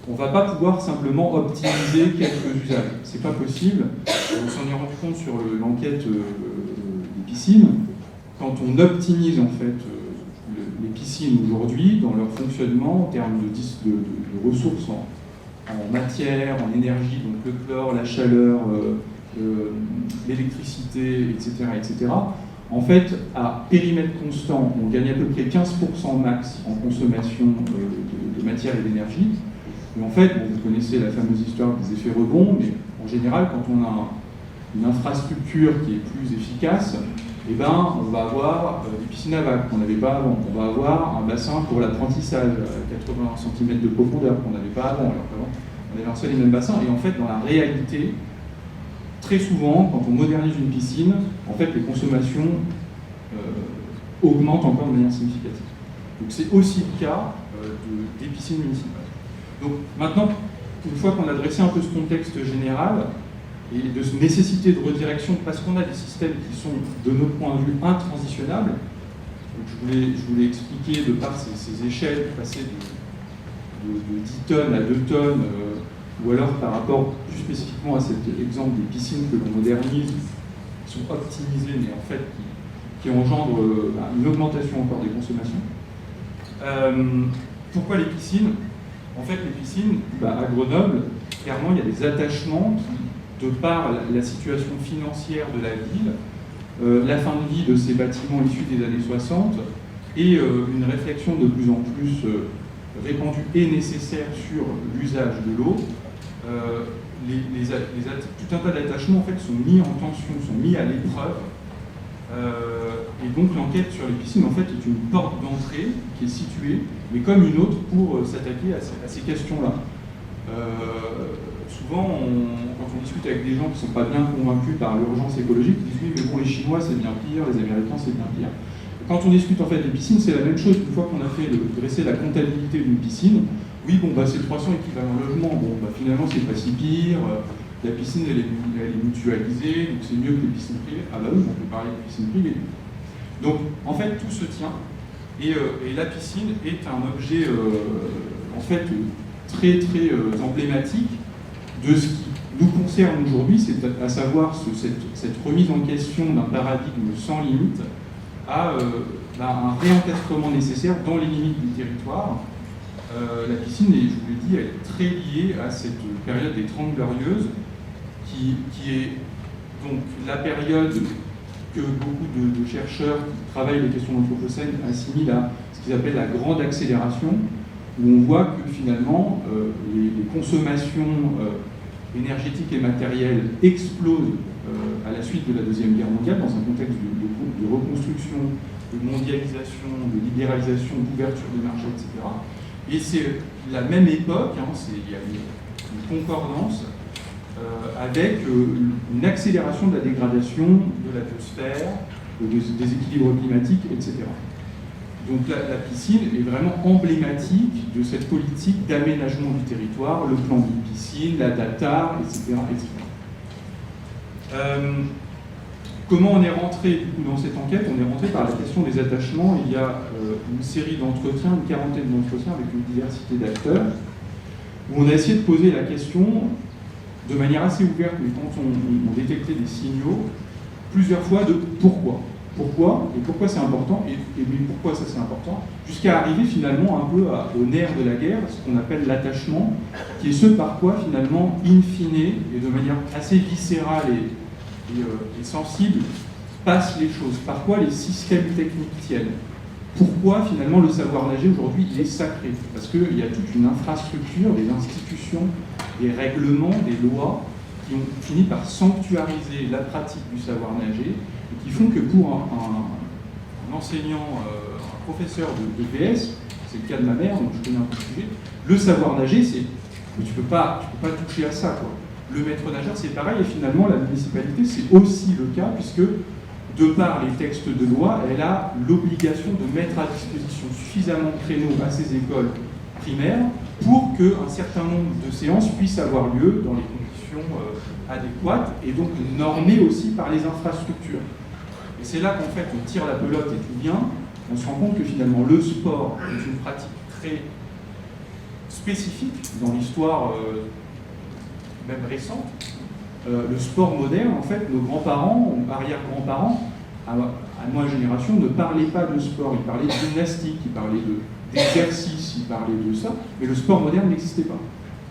On ne va pas pouvoir simplement optimiser quelques usages, c'est pas possible. On s'en est rendu compte sur l'enquête des piscines. Quand on optimise en fait les piscines aujourd'hui dans leur fonctionnement en termes de ressources en matière, en énergie, donc le chlore, la chaleur, l'électricité, etc., en fait, à périmètre constant, on gagne à peu près 15% max en consommation de matière et d'énergie. Mais en fait, bon, vous connaissez la fameuse histoire des effets rebonds, mais en général, quand on a une infrastructure qui est plus efficace, eh ben, on va avoir des piscines à vagues qu'on n'avait pas avant. On va avoir un bassin pour l'apprentissage à 80 cm de profondeur qu'on n'avait pas avant. Alors qu'avant, on avait un seul et même bassin. Et en fait, dans la réalité, très souvent, quand on modernise une piscine, en fait, les consommations augmentent encore de manière significative. Donc c'est aussi le cas des piscines municipales. Donc maintenant, une fois qu'on a dressé un peu ce contexte général, et de cette nécessité de redirection, parce qu'on a des systèmes qui sont, de notre point de vue, intransitionnables, donc je voulais expliquer, de par ces échelles, passer de 10 tonnes à 2 tonnes, ou alors par rapport plus spécifiquement à cet exemple des piscines que l'on modernise, qui sont optimisées, mais en fait qui engendrent une augmentation encore des consommations. Pourquoi les piscines ? En fait, les piscines, à Grenoble, clairement, il y a des attachements qui, de par la situation financière de la ville, la fin de vie de ces bâtiments issus des années 60, et une réflexion de plus en plus répandue et nécessaire sur l'usage de l'eau, tout un tas d'attachements en fait, sont mis en tension, sont mis à l'épreuve. Et donc l'enquête sur les piscines en fait, est une porte d'entrée qui est située, mais comme une autre, pour s'attaquer à ces questions-là. souvent, quand on discute avec des gens qui ne sont pas bien convaincus par l'urgence écologique, ils disent oui, mais bon, les Chinois c'est bien pire, les Américains c'est bien pire. Quand on discute en fait des piscines, c'est la même chose. Une fois qu'on a fait dresser la comptabilité d'une piscine, oui, bon, bah, c'est 300 équivalents logements. Bon, bah, finalement, c'est pas si pire. La piscine, elle est mutualisée, donc c'est mieux que les piscines privées. Ah bah oui, on peut parler de piscine privée. Donc, en fait, tout se tient. Et la piscine est un objet, en fait, très, très emblématique de ce qui nous concerne aujourd'hui, c'est à savoir cette remise en question d'un paradigme sans limite à un réencastrement nécessaire dans les limites du territoire. La piscine, et je vous l'ai dit, elle est très liée à cette période des 30 Glorieuses, qui est donc la période que beaucoup de chercheurs qui travaillent les questions d'anthropocène assimilent à ce qu'ils appellent la grande accélération, où on voit que finalement les consommations énergétiques et matérielles explosent à la suite de la Deuxième Guerre mondiale, dans un contexte de reconstruction, de mondialisation, de libéralisation, d'ouverture des marchés, etc. Et c'est la même époque, il y a une concordance avec une accélération de la dégradation de la biosphère, des équilibres climatiques, etc. Donc la piscine est vraiment emblématique de cette politique d'aménagement du territoire, le plan de piscine, la data, etc. Comment on est rentré du coup, dans cette enquête? On est rentré par la question des attachements. Il y a une série d'entretiens, une quarantaine d'entretiens avec une diversité d'acteurs, où on a essayé de poser la question de manière assez ouverte, mais quand on détectait des signaux, plusieurs fois de pourquoi. Pourquoi, et pourquoi c'est important, et pourquoi ça c'est important, jusqu'à arriver finalement un peu au nerf de la guerre, ce qu'on appelle l'attachement, qui est ce par quoi finalement, in fine, et de manière assez viscérale et sensible, passent les choses, par quoi les systèmes techniques tiennent. Pourquoi finalement le savoir nager aujourd'hui il est sacré? Parce qu'il y a toute une infrastructure, des institutions, des règlements, des lois qui ont fini par sanctuariser la pratique du savoir nager et qui font que pour un enseignant, un professeur de PS, c'est le cas de ma mère, donc je connais un peu le sujet, le savoir nager, c'est tu peux pas toucher à ça, quoi. Le maître nageur, c'est pareil, et finalement la municipalité, c'est aussi le cas, puisque de par les textes de loi, elle a l'obligation de mettre à disposition suffisamment de créneaux à ses écoles primaires pour qu'un certain nombre de séances puissent avoir lieu dans les conditions adéquates et donc normées aussi par les infrastructures. Et c'est là qu'en fait on tire la pelote et tout vient, on se rend compte que finalement le sport est une pratique très spécifique dans l'histoire même récente. Le sport moderne, en fait, nos grands-parents, ou arrière-grands-parents, à ma génération, ne parlaient pas de sport. Ils parlaient de gymnastique, ils parlaient d'exercice, ils parlaient de ça, mais le sport moderne n'existait pas.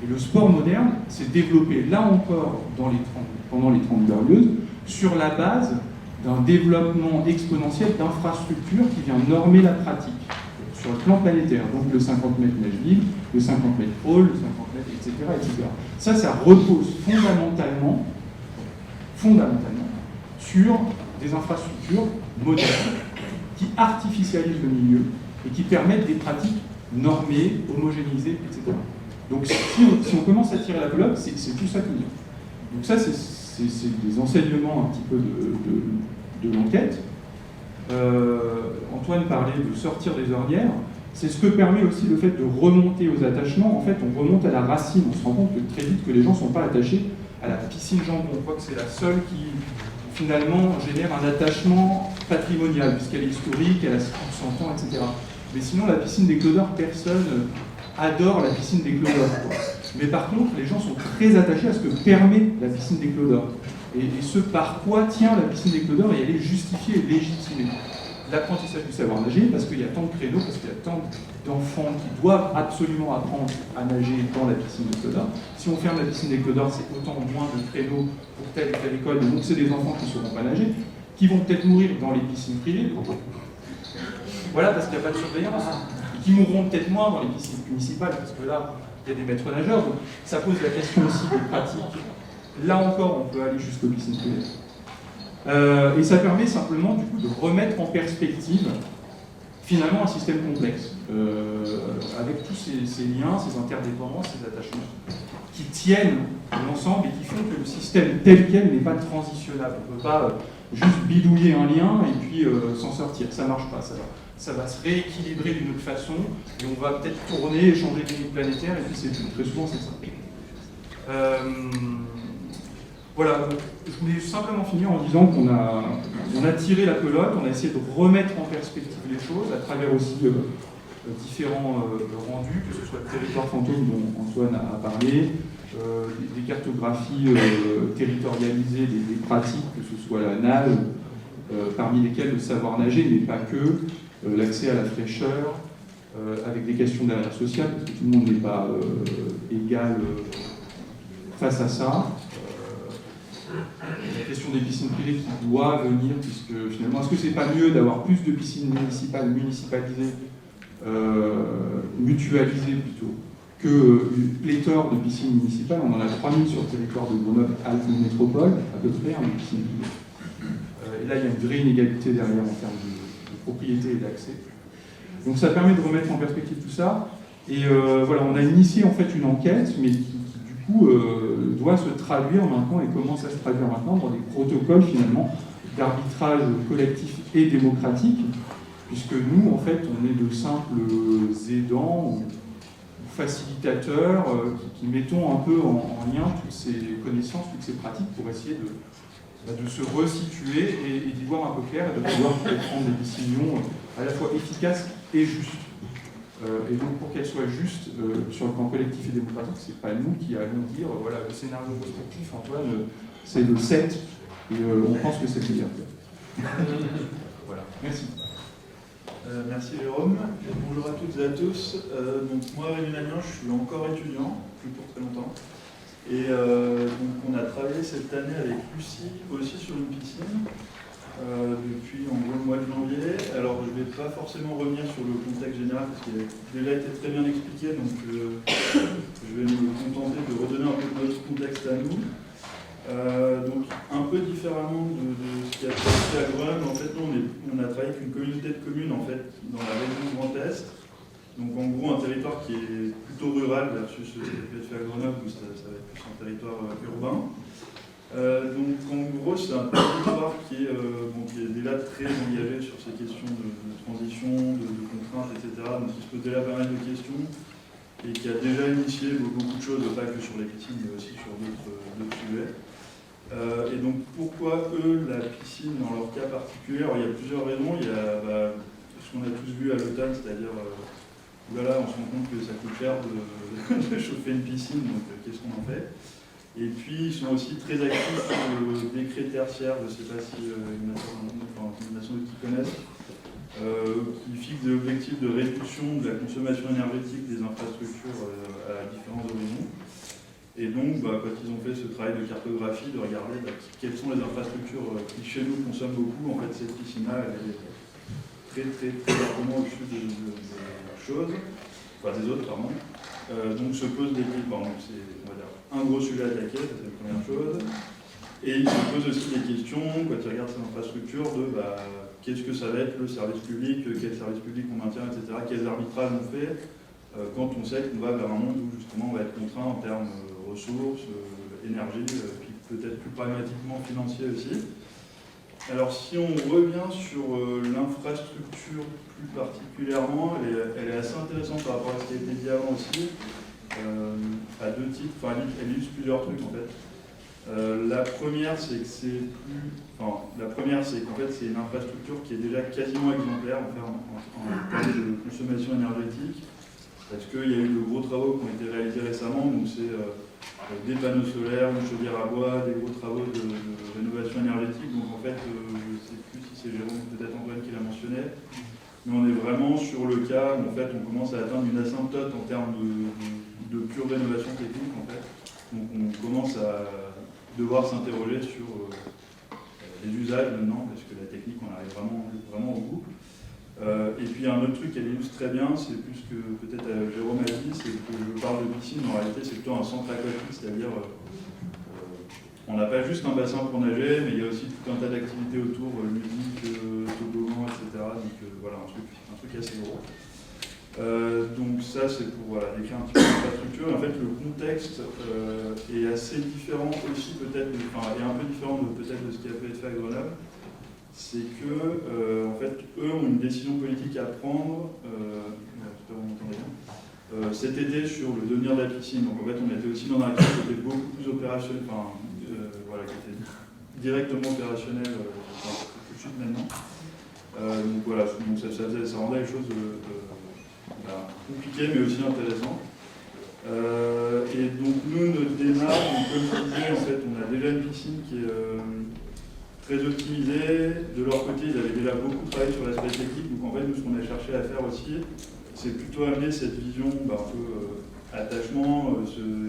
Et le sport moderne s'est développé, là encore, pendant les 30 Glorieuses, sur la base d'un développement exponentiel d'infrastructures qui vient normer la pratique sur le plan planétaire. Donc le 50 mètres nage libre, le 50 mètres crawl, le 50 mètres, etc., etc. Ça repose fondamentalement sur des infrastructures modernes qui artificialisent le milieu et qui permettent des pratiques normées, homogénéisées, etc. Donc si on commence à tirer la pelote, c'est tout ça qui vient. Donc ça, c'est des enseignements un petit peu de l'enquête. Antoine parlait de sortir des ornières. C'est ce que permet aussi le fait de remonter aux attachements. En fait, on remonte à la racine. On se rend compte que très vite que les gens ne sont pas attachés à la piscine jambon. On voit que c'est la seule qui, finalement, génère un attachement patrimonial, puisqu'elle est historique, elle a 100 ans, etc. Mais sinon, la piscine des Clodeurs, personne adore la piscine des Clodeurs, quoi. Mais par contre, les gens sont très attachés à ce que permet la piscine des Clodeurs. Et ce par quoi tient la piscine des Clodeurs, et elle est justifiée et légitimée. L'apprentissage du savoir nager, parce qu'il y a tant de créneaux, parce qu'il y a tant d'enfants qui doivent absolument apprendre à nager dans la piscine des Clodeurs. Si on ferme la piscine des Clodeurs, c'est autant moins de créneaux pour telle ou telle école, donc c'est des enfants qui ne sauront pas nager, qui vont peut-être mourir dans les piscines privées. Voilà, parce qu'il n'y a pas de surveillance. Et qui mourront peut-être moins dans les piscines municipales, parce que là, il y a des maîtres nageurs, donc ça pose la question aussi des pratiques. Là encore, on peut aller jusqu'aux piscines privées. Et ça permet simplement du coup de remettre en perspective finalement un système complexe, avec tous ces liens, ces interdépendances, ces attachements, qui tiennent l'ensemble et qui font que le système tel quel n'est pas transitionnable. On ne peut pas juste bidouiller un lien et puis s'en sortir, ça ne marche pas. Ça va se rééquilibrer d'une autre façon, et on va peut-être tourner, changer de limite planétaire, et puis c'est tout. Très souvent, c'est ça. Voilà, je voulais simplement finir en disant qu'on a tiré la pelote, on a essayé de remettre en perspective les choses, à travers aussi différents rendus, que ce soit le territoire fantôme dont Antoine a parlé, des cartographies territorialisées, des pratiques, que ce soit la nage, parmi lesquelles le savoir nager, mais pas que, l'accès à la fraîcheur, avec des questions derrière sociales, parce que tout le monde n'est pas égal face à ça. La question des piscines privées qui doit venir, puisque finalement, est-ce que c'est pas mieux d'avoir plus de piscines municipales, municipalisées, mutualisées plutôt, que une pléthore de piscines municipales? On en a 3000 sur le territoire de Grenoble-Alpes Métropole, à peu près, des piscines privées. Et là, il y a une vraie inégalité derrière en termes de propriété et d'accès. Donc ça permet de remettre en perspective tout ça. Et voilà, on a initié en fait une enquête, mais qui du coup doit se traduire maintenant, et commence à se traduire maintenant dans des protocoles finalement d'arbitrage collectif et démocratique, puisque nous en fait on est de simples aidants ou facilitateurs qui mettons un peu en lien toutes ces connaissances, toutes ces pratiques pour essayer de se resituer et d'y voir un peu clair et de pouvoir prendre des décisions à la fois efficaces et justes. Et donc pour qu'elles soient justes sur le plan collectif et démocratique, c'est pas nous qui allons dire voilà, le scénario respectif, Antoine, c'est le 7 et on pense que c'est le meilleur. Voilà, merci. Merci Jérôme. Bonjour à toutes et à tous. Donc moi, Rémi Nagnin, je suis encore étudiant, plus pour très longtemps. Et donc on a travaillé cette année avec Lucie aussi sur une piscine depuis en gros le mois de janvier. Alors je ne vais pas forcément revenir sur le contexte général parce qu'il a déjà été très bien expliqué, donc je vais me contenter de redonner un peu de notre contexte à nous. Donc un peu différemment de ce qui a été fait à Grenoble, en fait nous on a travaillé avec une communauté de communes en fait dans la région Grand Est. Donc en gros un territoire qui est plutôt rural versus ce qui a été fait à Grenoble où ça va être plus un territoire urbain. Donc en gros c'est un territoire qui est déjà très engagé sur ces questions de transition, de contraintes, etc. Donc il se pose déjà pas mal de questions et qui a déjà initié beaucoup de choses, pas que sur les piscines mais aussi sur d'autres sujets. Et donc pourquoi eux la piscine dans leur cas particulier? Alors il y a plusieurs raisons. Il y a ce qu'on a tous vu à l'automne, c'est-à-dire voilà, on se rend compte que ça coûte cher de chauffer une piscine, donc qu'est-ce qu'on en fait? Et puis ils sont aussi très actifs sur le décret tertiaire, je ne sais pas si il y en a sans doute qui connaissent, qui fixe des objectifs de réduction de la consommation énergétique des infrastructures à différents horizons. Et donc, quand ils ont fait ce travail de cartographie, de regarder quelles sont les infrastructures qui chez nous consomment beaucoup, en fait cette piscine-là, elle est très largement au-dessus des choses, enfin des autres, pardon. Donc se pose des questions, c'est on va dire, un gros sujet à attaquer, c'est la première chose. Et il se pose aussi des questions, quand ils regardent ces infrastructures, de qu'est-ce que ça va être le service public, quel service public on maintient, etc., quels arbitrages on fait, quand on sait qu'on va vers un monde où justement on va être contraint en termes ressources, énergie, puis peut-être plus pragmatiquement financier aussi. Alors si on revient sur l'infrastructure plus particulièrement, elle est assez intéressante par rapport à ce qui a été dit avant aussi, à deux titres, enfin elle illustre plusieurs trucs en fait. La première c'est qu'en fait c'est une infrastructure qui est déjà quasiment exemplaire en termes de consommation énergétique, parce qu'il y a eu de gros travaux qui ont été réalisés récemment, donc c'est des panneaux solaires, une chaudière à bois, des gros travaux de rénovation énergétique. Donc en fait, je ne sais plus si c'est Jérôme, peut-être Antoine qui l'a mentionné, mais on est vraiment sur le cas où en fait, on commence à atteindre une asymptote en termes de pure rénovation technique. En fait. Donc on commence à devoir s'interroger sur les usages maintenant, parce que la technique, on arrive vraiment au bout. Et puis un autre truc qu'elle illustre très bien, c'est plus que peut-être Jérôme a dit, c'est que je parle de piscine, mais en réalité c'est plutôt un centre aquatique, c'est-à-dire On n'a pas juste un bassin pour nager, mais il y a aussi tout un tas d'activités autour, ludiques, toboggan, etc. Donc voilà, un truc assez gros. Donc ça, c'est pour décrire un petit peu l'infrastructure. En fait, le contexte est assez différent aussi, peut-être, est un peu différent peut-être de ce qui a pu être fait à Grenoble. C'est que, en fait, eux ont une décision politique à prendre, j'espère que vous m'entendez bien, cet été sur le devenir de la piscine. Donc en fait, on était aussi dans un cadre qui était beaucoup plus opérationnel, qui était directement opérationnel tout de suite maintenant. Donc voilà, donc ça rendait les choses compliquées mais aussi intéressantes. Et donc nous, notre démarche, comme je disais, en fait, on a déjà une piscine qui est très optimisée. De leur côté, ils avaient déjà beaucoup travaillé sur l'aspect technique. Donc en fait, nous, ce qu'on a cherché à faire aussi, c'est plutôt amener cette vision un peu attachement,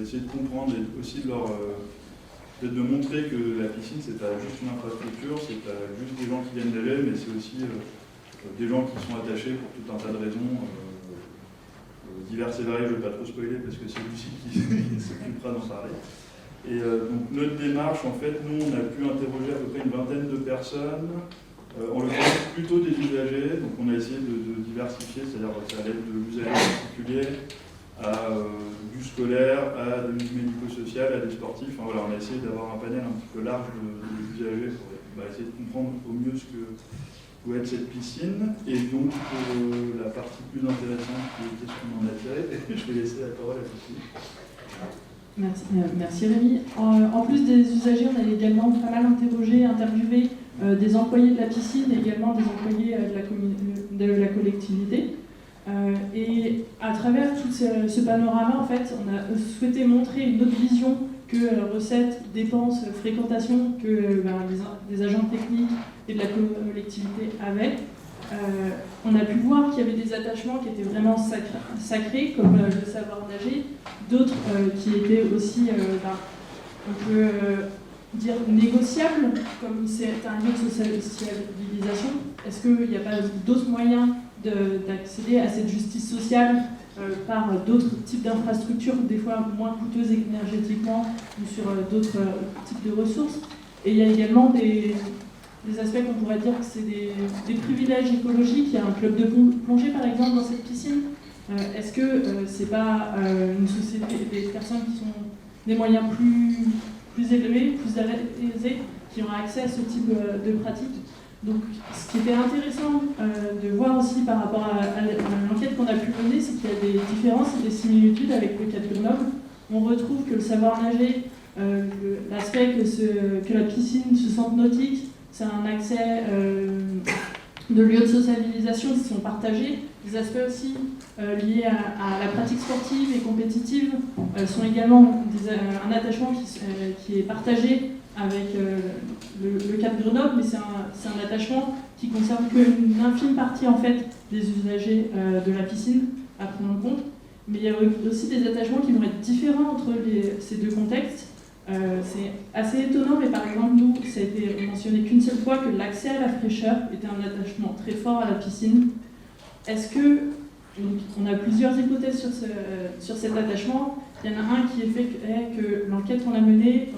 essayer de comprendre et aussi de montrer que la piscine, c'est pas juste une infrastructure, c'est pas juste des gens qui viennent nager, mais c'est aussi des gens qui sont attachés pour tout un tas de raisons diverses et variées. Je ne vais pas trop spoiler parce que c'est Lucie qui s'occupera d'en parler. Et donc notre démarche, en fait, nous, on a pu interroger à peu près une vingtaine de personnes. On le fait plutôt des usagers, donc on a essayé de diversifier, c'est-à-dire ça allait de l'usager particulier à du scolaire, à de médico-social, à des sportifs. Enfin, voilà, on a essayé d'avoir un panel un petit peu large d'usagers pour essayer de comprendre au mieux ce que pouvait être cette piscine. Et donc, la partie plus intéressante qui était ce qu'on en a tiré, je vais laisser la parole à Lucie. Merci Rémi. En plus des usagers, on a également pas mal interviewé des employés de la piscine et également des employés de la collectivité. Et à travers tout ce panorama, en fait, on a souhaité montrer une autre vision que recettes, dépenses, fréquentation que les agents techniques et de la collectivité avaient. On a pu voir qu'il y avait des attachements qui étaient vraiment sacrés, comme le savoir nager, d'autres qui étaient aussi, on peut dire, négociables, comme c'est un lieu de socialisation. Est-ce qu'il n'y a pas d'autres moyens d'accéder à cette justice sociale par d'autres types d'infrastructures, des fois moins coûteuses énergétiquement ou sur d'autres types de ressources? Et il y a également des aspects qu'on pourrait dire que c'est des privilèges écologiques. Il y a un club de plongée par exemple dans cette piscine. Est-ce que c'est pas une société, des personnes qui ont des moyens plus élevés, plus aisés, qui ont accès à ce type de pratiques? Donc ce qui était intéressant de voir aussi par rapport à l'enquête qu'on a pu mener, c'est qu'il y a des différences et des similitudes avec le cas de Grenoble. On retrouve que le savoir nager, l'aspect que la piscine se sente nautique, c'est un accès de lieux de socialisation qui sont partagés. Des aspects aussi liés à la pratique sportive et compétitive sont également un attachement qui est partagé avec le cas de Grenoble, mais c'est un attachement qui concerne qu'une infime partie en fait des usagers de la piscine à prendre en compte. Mais il y a aussi des attachements qui vont être différents entre ces deux contextes. C'est assez étonnant, mais par exemple, nous, ça a été mentionné qu'une seule fois que l'accès à la fraîcheur était un attachement très fort à la piscine. Est-ce que, donc, on a plusieurs hypothèses sur cet attachement. Il y en a un qui est fait que l'enquête qu'on a menée,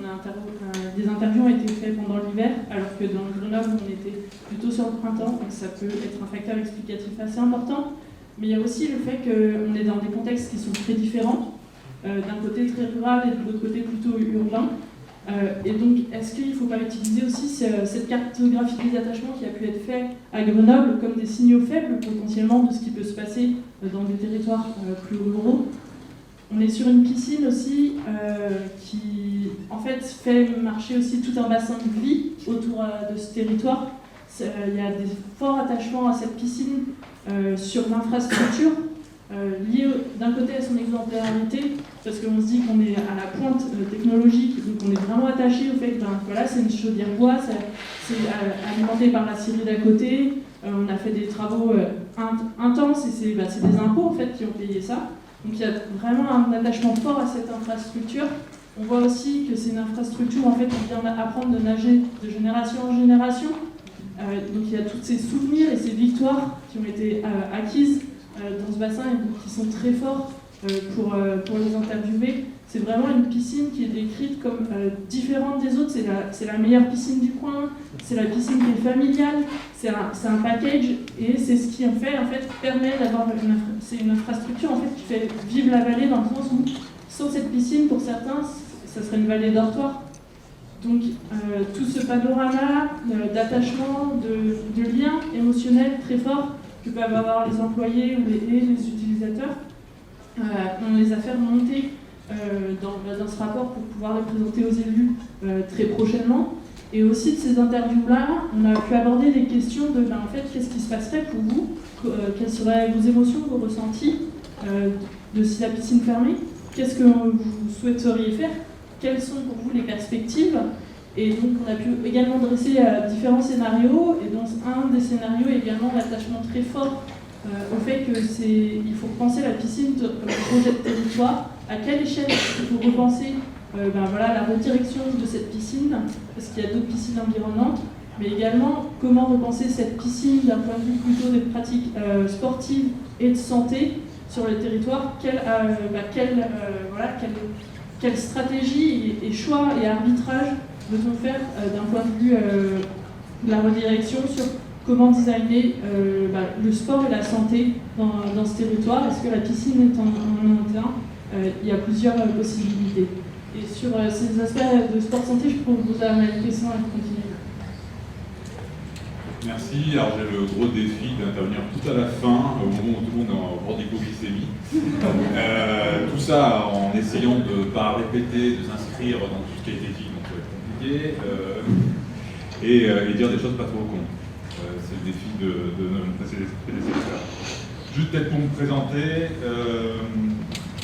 des interviews ont été faites pendant l'hiver, alors que dans Grenoble, on était plutôt sur le printemps, donc ça peut être un facteur explicatif assez important. Mais il y a aussi le fait qu'on est dans des contextes qui sont très différents. D'un côté très rural et de l'autre côté plutôt urbain. Et donc, est-ce qu'il ne faut pas utiliser aussi cette cartographie des attachements qui a pu être faite à Grenoble comme des signaux faibles potentiellement de ce qui peut se passer dans des territoires plus ruraux? On est sur une piscine aussi qui, en fait, fait marcher aussi tout un bassin de vie autour de ce territoire. Il y a des forts attachements à cette piscine sur l'infrastructure. Lié d'un côté à son exemplarité, parce qu'on se dit qu'on est à la pointe technologique, donc on est vraiment attaché au fait que voilà, c'est une chaudière bois, c'est alimenté par la scierie d'à côté, on a fait des travaux intenses et c'est des impôts en fait qui ont payé ça. Donc il y a vraiment un attachement fort à cette infrastructure. On voit aussi que c'est une infrastructure en fait qui vient apprendre de nager de génération en génération. Donc il y a tous ces souvenirs et ces victoires qui ont été acquises dans ce bassin et qui sont très forts pour les interviewer. C'est vraiment une piscine qui est décrite comme différente des autres. C'est la meilleure piscine du coin, c'est la piscine qui est familiale, c'est un package, et c'est ce qui en fait permet d'avoir c'est une infrastructure en fait qui fait vivre la vallée, dans le sens où sans cette piscine, pour certains, ça serait une vallée dortoir. Donc tout ce panorama d'attachement, de liens émotionnels très forts que peuvent avoir les employés ou les utilisateurs, on les a fait remonter dans ce rapport pour pouvoir les présenter aux élus très prochainement. Et aussi de ces interviews-là, on a pu aborder des questions de en fait, qu'est-ce qui se passerait pour vous, quelles seraient vos émotions, vos ressentis de si la piscine fermait, qu'est-ce que vous souhaiteriez faire, quelles sont pour vous les perspectives. Et donc on a pu également dresser différents scénarios, et dans un des scénarios également l'attachement très fort au fait qu'il faut repenser la piscine comme projet de territoire. À quelle échelle il faut repenser la redirection de cette piscine, parce qu'il y a d'autres piscines environnantes, mais également comment repenser cette piscine d'un point de vue plutôt des pratiques sportives et de santé sur le territoire. Quelle stratégie et choix et arbitrage doit-on faire d'un point de vue de la redirection sur comment designer le sport et la santé dans ce territoire. Est-ce que la piscine est en terrain? Il y a plusieurs possibilités. Et sur ces aspects de sport-santé, je peux vous amener une question et continuer. Merci. Alors j'ai le gros défi d'intervenir tout à la fin, au moment où tout le monde est en bord d'hypoglycémie. Tout ça en essayant de ne pas répéter, de s'inscrire dans tout ce qui a été dit, donc ça va être compliqué, et dire des choses pas trop cons. C'est le défi de nos prédécesseurs. Juste peut-être pour me présenter,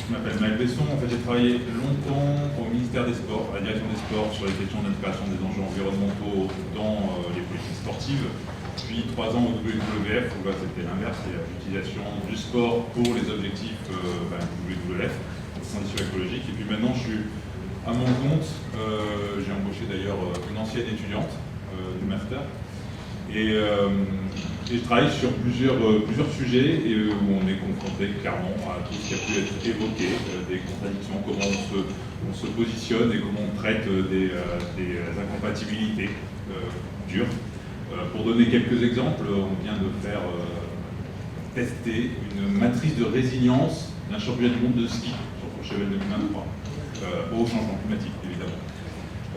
je m'appelle Maël Besson. En fait, j'ai travaillé longtemps au ministère des Sports, à la direction des sports, sur les questions d'intégration des enjeux environnementaux dans les politiques sportives. Puis 3 ans au WWF, où là c'était l'inverse, c'est l'utilisation du sport pour les objectifs du WWF, transition écologique. Et puis maintenant, je suis à mon compte. J'ai embauché d'ailleurs une ancienne étudiante du master. Et je travaille sur plusieurs sujets où on est confronté clairement à tout ce qui a pu être évoqué, des contradictions, comment on se positionne et comment on traite des incompatibilités dures. Pour donner quelques exemples, on vient de faire tester une matrice de résilience d'un championnat du monde de ski sur Courchevel 2023, au changement climatique évidemment.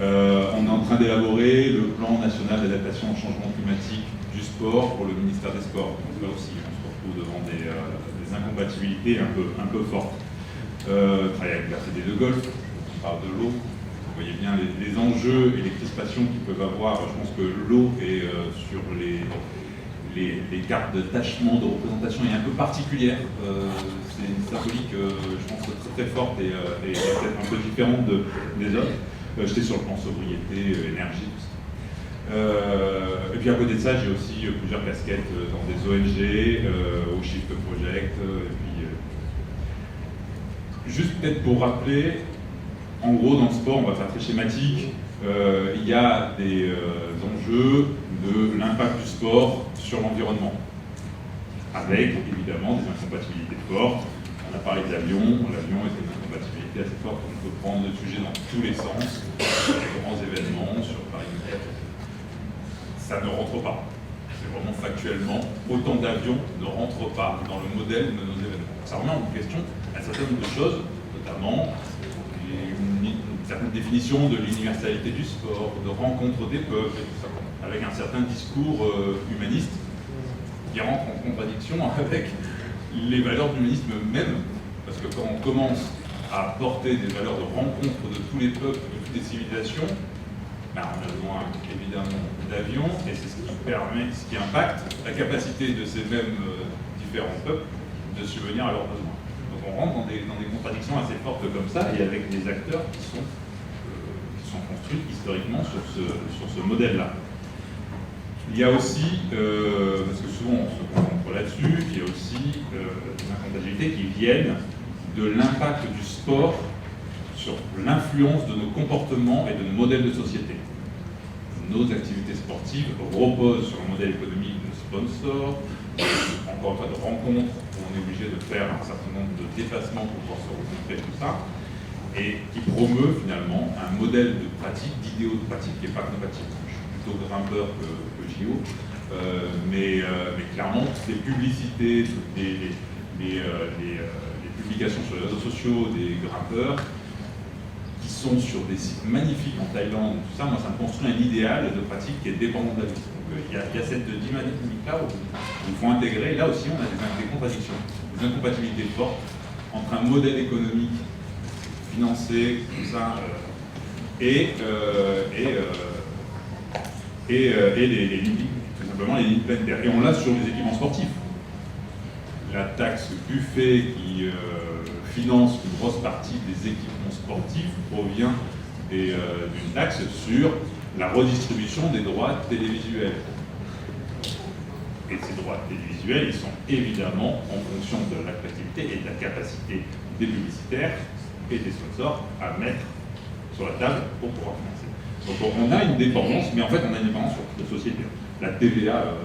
On est en train d'élaborer le plan national d'adaptation au changement climatique du sport pour le ministère des Sports. Donc là aussi, on se retrouve devant des incompatibilités un peu fortes. Travailler avec la Fédé de golf, on parle de l'eau. Vous voyez bien les enjeux et les crispations qu'ils peuvent avoir. Je pense que l'eau est sur les cartes de tâchement, de représentation est un peu particulière. C'est une symbolique, je pense, très forte et peut-être un peu différente des autres. J'étais sur le plan sobriété, énergie, tout ça. Et puis à côté de ça, j'ai aussi plusieurs casquettes dans des ONG, au Shift Project. Et puis, juste peut-être pour rappeler, en gros, dans le sport, on va faire très schématique. Il y a des enjeux de l'impact du sport sur l'environnement, avec évidemment des incompatibilités fortes. On a parlé de l'avion est une incompatibilité assez forte. On peut prendre le sujet dans tous les sens, sur les grands événements, sur Paris. Ça ne rentre pas. C'est vraiment factuellement, autant d'avions ne rentrent pas dans le modèle de nos événements. Ça remet en question un certain nombre de choses, notamment une certaine définition de l'universalité du sport, de rencontre des peuples, et tout ça, avec un certain discours humaniste qui rentre en contradiction avec les valeurs de l'humanisme même, parce que quand on commence à porter des valeurs de rencontre de tous les peuples, de toutes les civilisations, on a besoin évidemment d'avions, et c'est ce qui impacte la capacité de ces mêmes différents peuples de subvenir à leurs besoins. Donc on rentre dans des contradictions assez fortes comme ça, et avec des acteurs qui sont construits historiquement sur ce modèle-là. Il y a aussi, parce que souvent on se concentre là-dessus, il y a aussi des incompatibilités qui viennent de l'impact du sport sur l'influence de nos comportements et de nos modèles de société. Nos activités sportives reposent sur un modèle économique de sponsors, encore une fois de rencontres, où on est obligé de faire un certain nombre de dépassements pour pouvoir se rencontrer, tout ça. et qui promeut finalement un modèle de pratique, d'idéaux de pratique qui n'est pas compatible. Je suis plutôt grimpeur que JO, mais clairement, toutes les publicités, toutes les publications sur les réseaux sociaux des grimpeurs qui sont sur des sites magnifiques en Thaïlande, tout ça, moi ça me construit un idéal de pratique qui est dépendant de la vie. Donc il y a cette dynamique-là où il faut intégrer, là aussi on a des contradictions, des incompatibilités fortes entre un modèle économique financé, tout ça, et les limites, tout simplement les limites planétaires. Et on l'a sur les équipements sportifs. La taxe Buffet qui finance une grosse partie des équipements sportifs provient d'une taxe sur la redistribution des droits télévisuels. Et ces droits télévisuels, ils sont évidemment en fonction de l'attractivité et de la capacité des publicitaires et des sponsors à mettre sur la table pour pouvoir financer. Donc on a une dépendance, mais en fait on a une dépendance sur toute la société. La TVA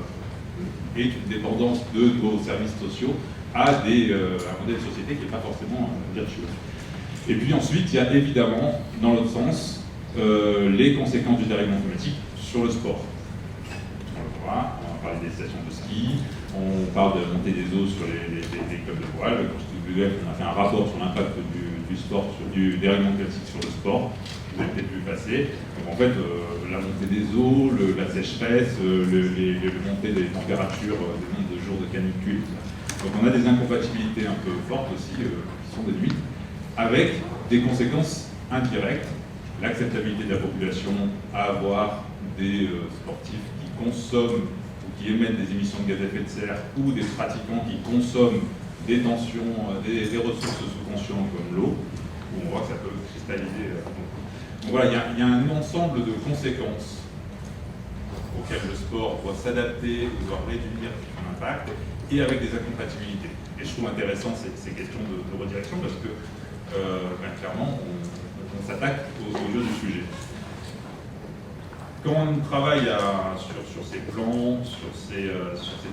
est une dépendance de nos services sociaux à un modèle de société qui n'est pas forcément vertueux. Et puis ensuite, il y a évidemment, dans l'autre sens, les conséquences du dérèglement climatique sur le sport. On le voit, on va parler des stations de ski, on parle de la montée des eaux sur les clubs de voile. Le WWF, on a fait un rapport sur l'impact du dérèglement climatique sur le sport. Vous avez peut-être vu passer. Donc en fait, la montée des eaux, la sécheresse, le montée des températures, des nombres de jours de canicule. Donc on a des incompatibilités un peu fortes aussi, qui sont déduites, avec des conséquences indirectes. L'acceptabilité de la population à avoir des sportifs qui consomment ou qui émettent des émissions de gaz à effet de serre, ou des pratiquants qui consomment des tensions, des ressources sous tension comme l'eau, où on voit que ça peut cristalliser. Donc voilà, il y a un ensemble de conséquences auxquelles le sport doit s'adapter, doit réduire son impact, et avec des incompatibilités. Et je trouve intéressant ces questions de redirection parce que clairement, on s'attaque au jeu du sujet. Quand on travaille sur ces plans, sur ces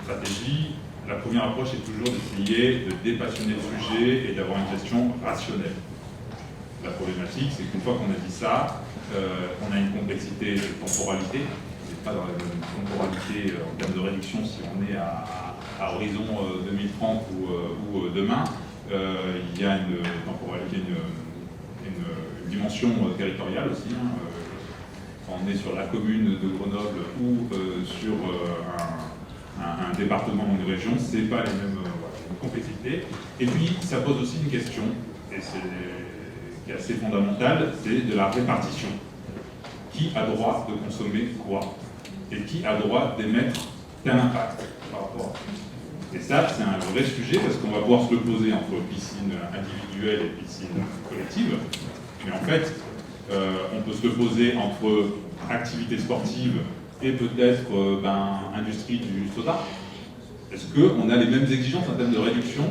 stratégies, la première approche est toujours d'essayer de dépassionner le sujet et d'avoir une gestion rationnelle. La problématique, c'est qu'une fois qu'on a dit ça, on a une complexité de temporalité. On n'est pas dans la même temporalité en termes de réduction si on est à horizon 2030 ou demain. Il y a une temporalité, une dimension territoriale aussi. Quand on est sur la commune de Grenoble ou sur un département ou une région, c'est pas les mêmes complexités. Et puis, ça pose aussi une question, et qui est assez fondamentale, c'est de la répartition. Qui a droit de consommer quoi? Et qui a droit d'émettre tel impact par rapport à ça? Et ça, c'est un vrai sujet, parce qu'on va pouvoir se le poser entre piscine individuelle et piscine collective. Mais en fait, on peut se le poser entre activité sportive et peut-être industrie du soda. Est-ce qu'on a les mêmes exigences en termes de réduction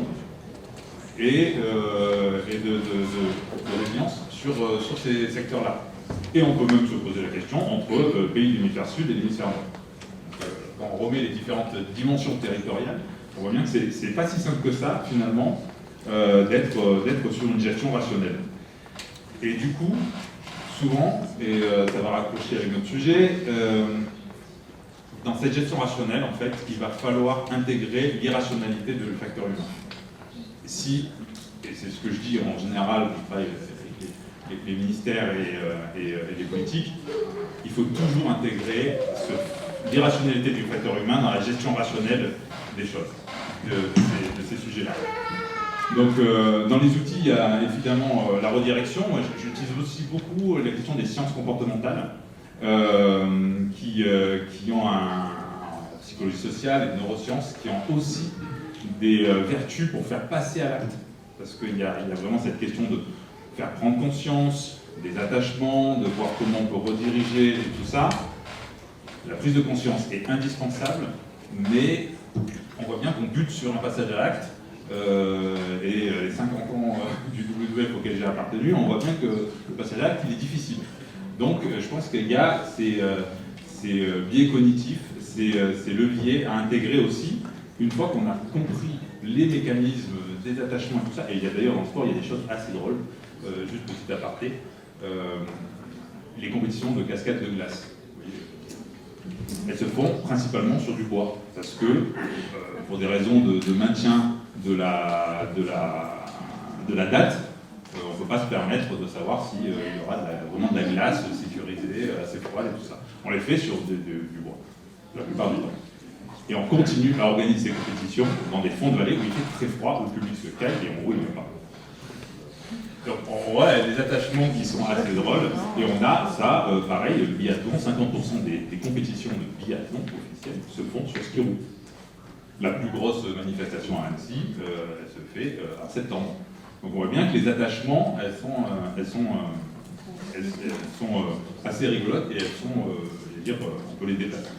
et de résilience sur ces secteurs-là? Et on peut même se poser la question entre pays de l'hémisphère sud et l'hémisphère nord. Quand on remet les différentes dimensions territoriales, on voit bien que c'est pas si simple que ça, finalement, d'être sur une gestion rationnelle. Et du coup, souvent, et ça va raccrocher avec notre sujet, dans cette gestion rationnelle, en fait, il va falloir intégrer l'irrationalité de le facteur humain. Si, et c'est ce que je dis en général, quand on travaille avec les ministères et les politiques, il faut toujours intégrer l'irrationalité du facteur humain dans la gestion rationnelle des choses, de ces sujets-là. Donc, dans les outils, il y a évidemment la redirection. Moi, j'utilise aussi beaucoup la question des sciences comportementales, qui ont en psychologie sociale et neurosciences, qui ont aussi des vertus pour faire passer à l'acte. Parce qu'il y a vraiment cette question de faire prendre conscience des attachements, de voir comment on peut rediriger et tout ça. La prise de conscience est indispensable, mais on voit bien qu'on bute sur un passage à l'acte. Et les 50 ans du WWF auquel j'ai appartenu, on voit bien que le passage à l'acte, il est difficile. Donc je pense qu'il y a ces biais cognitifs, ces leviers à intégrer aussi, une fois qu'on a compris les mécanismes des attachements et tout ça. Et il y a d'ailleurs dans le sport, il y a des choses assez drôles. juste petit aparté, les compétitions de cascade de glace. Elles se font principalement sur du bois, parce que pour des raisons de maintien de la date, on ne peut pas se permettre de savoir s'il y aura vraiment de la glace sécurisée, assez froide et tout ça. On les fait sur du bois, la plupart du temps. Et on continue à organiser ces compétitions dans des fonds de vallée où il fait très froid, où le public se caille et on roule pas. Donc on voit des attachements qui sont assez drôles, et on a ça, pareil, le biathlon, 50% des compétitions de biathlon officielles se font sur ski roue. La plus grosse manifestation à Annecy, elle se fait en septembre. Donc on voit bien que les attachements, elles sont assez rigolotes, et elles sont, je veux dire, on peut les déplacer.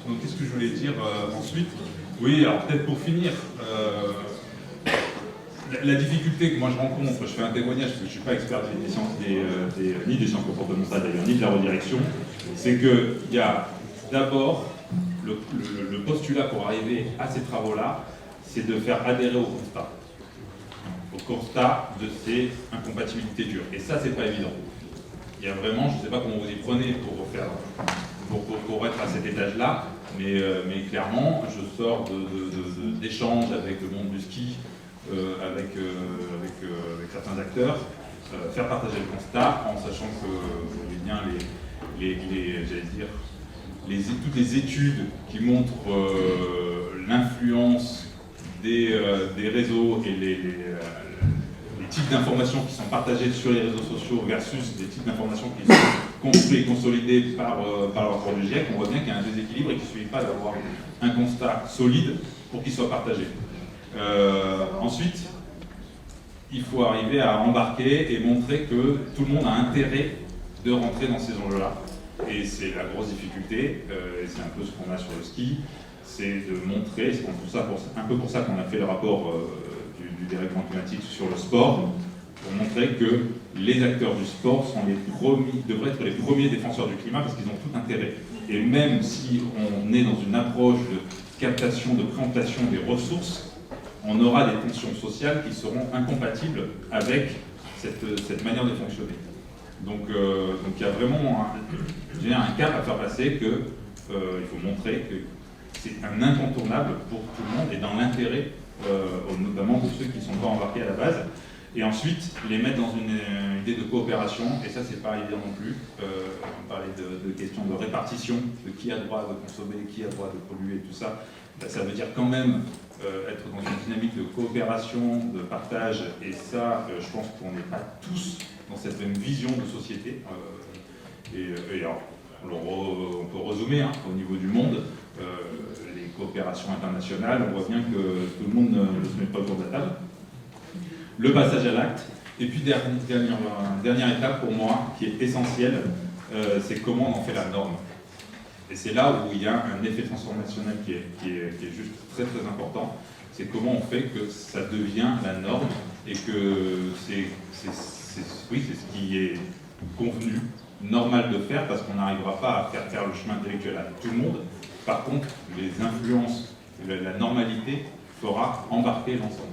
Donc qu'est-ce que je voulais dire ensuite? Oui, alors peut-être pour finir, la difficulté que moi je rencontre, je fais un témoignage parce que je ne suis pas expert ni des sciences comportementales d'ailleurs, ni de la redirection, c'est qu'il y a d'abord le postulat pour arriver à ces travaux-là, c'est de faire adhérer au constat de ces incompatibilités dures. Et ça, c'est pas évident. Il y a vraiment, je ne sais pas comment vous y prenez pour être à cet étage-là, mais clairement, je sors d'échanges avec le monde du ski, avec certains acteurs, faire partager le constat en sachant que toutes les études qui montrent l'influence des réseaux et les types d'informations qui sont partagées sur les réseaux sociaux versus des types d'informations qui sont construites et consolidées par le rapport du GIEC, on voit bien qu'il y a un déséquilibre et qu'il ne suffit pas d'avoir un constat solide pour qu'il soit partagé. Ensuite, il faut arriver à embarquer et montrer que tout le monde a intérêt de rentrer dans ces enjeux-là. Et c'est la grosse difficulté, et c'est un peu ce qu'on a sur le ski, c'est de montrer, c'est un peu pour ça qu'on a fait le rapport du dérèglement climatique sur le sport, pour montrer que les acteurs du sport devraient être les premiers défenseurs du climat parce qu'ils ont tout intérêt. Et même si on est dans une approche de captation, de préemptation des ressources, on aura des tensions sociales qui seront incompatibles avec cette manière de fonctionner. Donc il y a vraiment un cap à faire passer que il faut montrer que c'est un incontournable pour tout le monde et dans l'intérêt notamment de ceux qui ne sont pas embarqués à la base. Et ensuite, les mettre dans une idée de coopération, et ça c'est pas évident non plus. On parlait de questions de répartition, de qui a droit de consommer, qui a droit de polluer, tout ça. Ça veut dire quand même être dans une dynamique de coopération, de partage, et ça, je pense qu'on n'est pas tous dans cette même vision de société. Et alors, on peut résumer au niveau du monde, les coopérations internationales, on voit bien que tout le monde ne se met pas autour de la table. Le passage à l'acte, et puis dernière étape pour moi, qui est essentielle, c'est comment on en fait la norme. Et c'est là où il y a un effet transformationnel qui est juste très très important, c'est comment on fait que ça devient la norme, et que c'est ce qui est convenu, normal de faire, parce qu'on n'arrivera pas à faire le chemin intellectuel à tout le monde. Par contre, les influences, la normalité fera embarquer l'ensemble.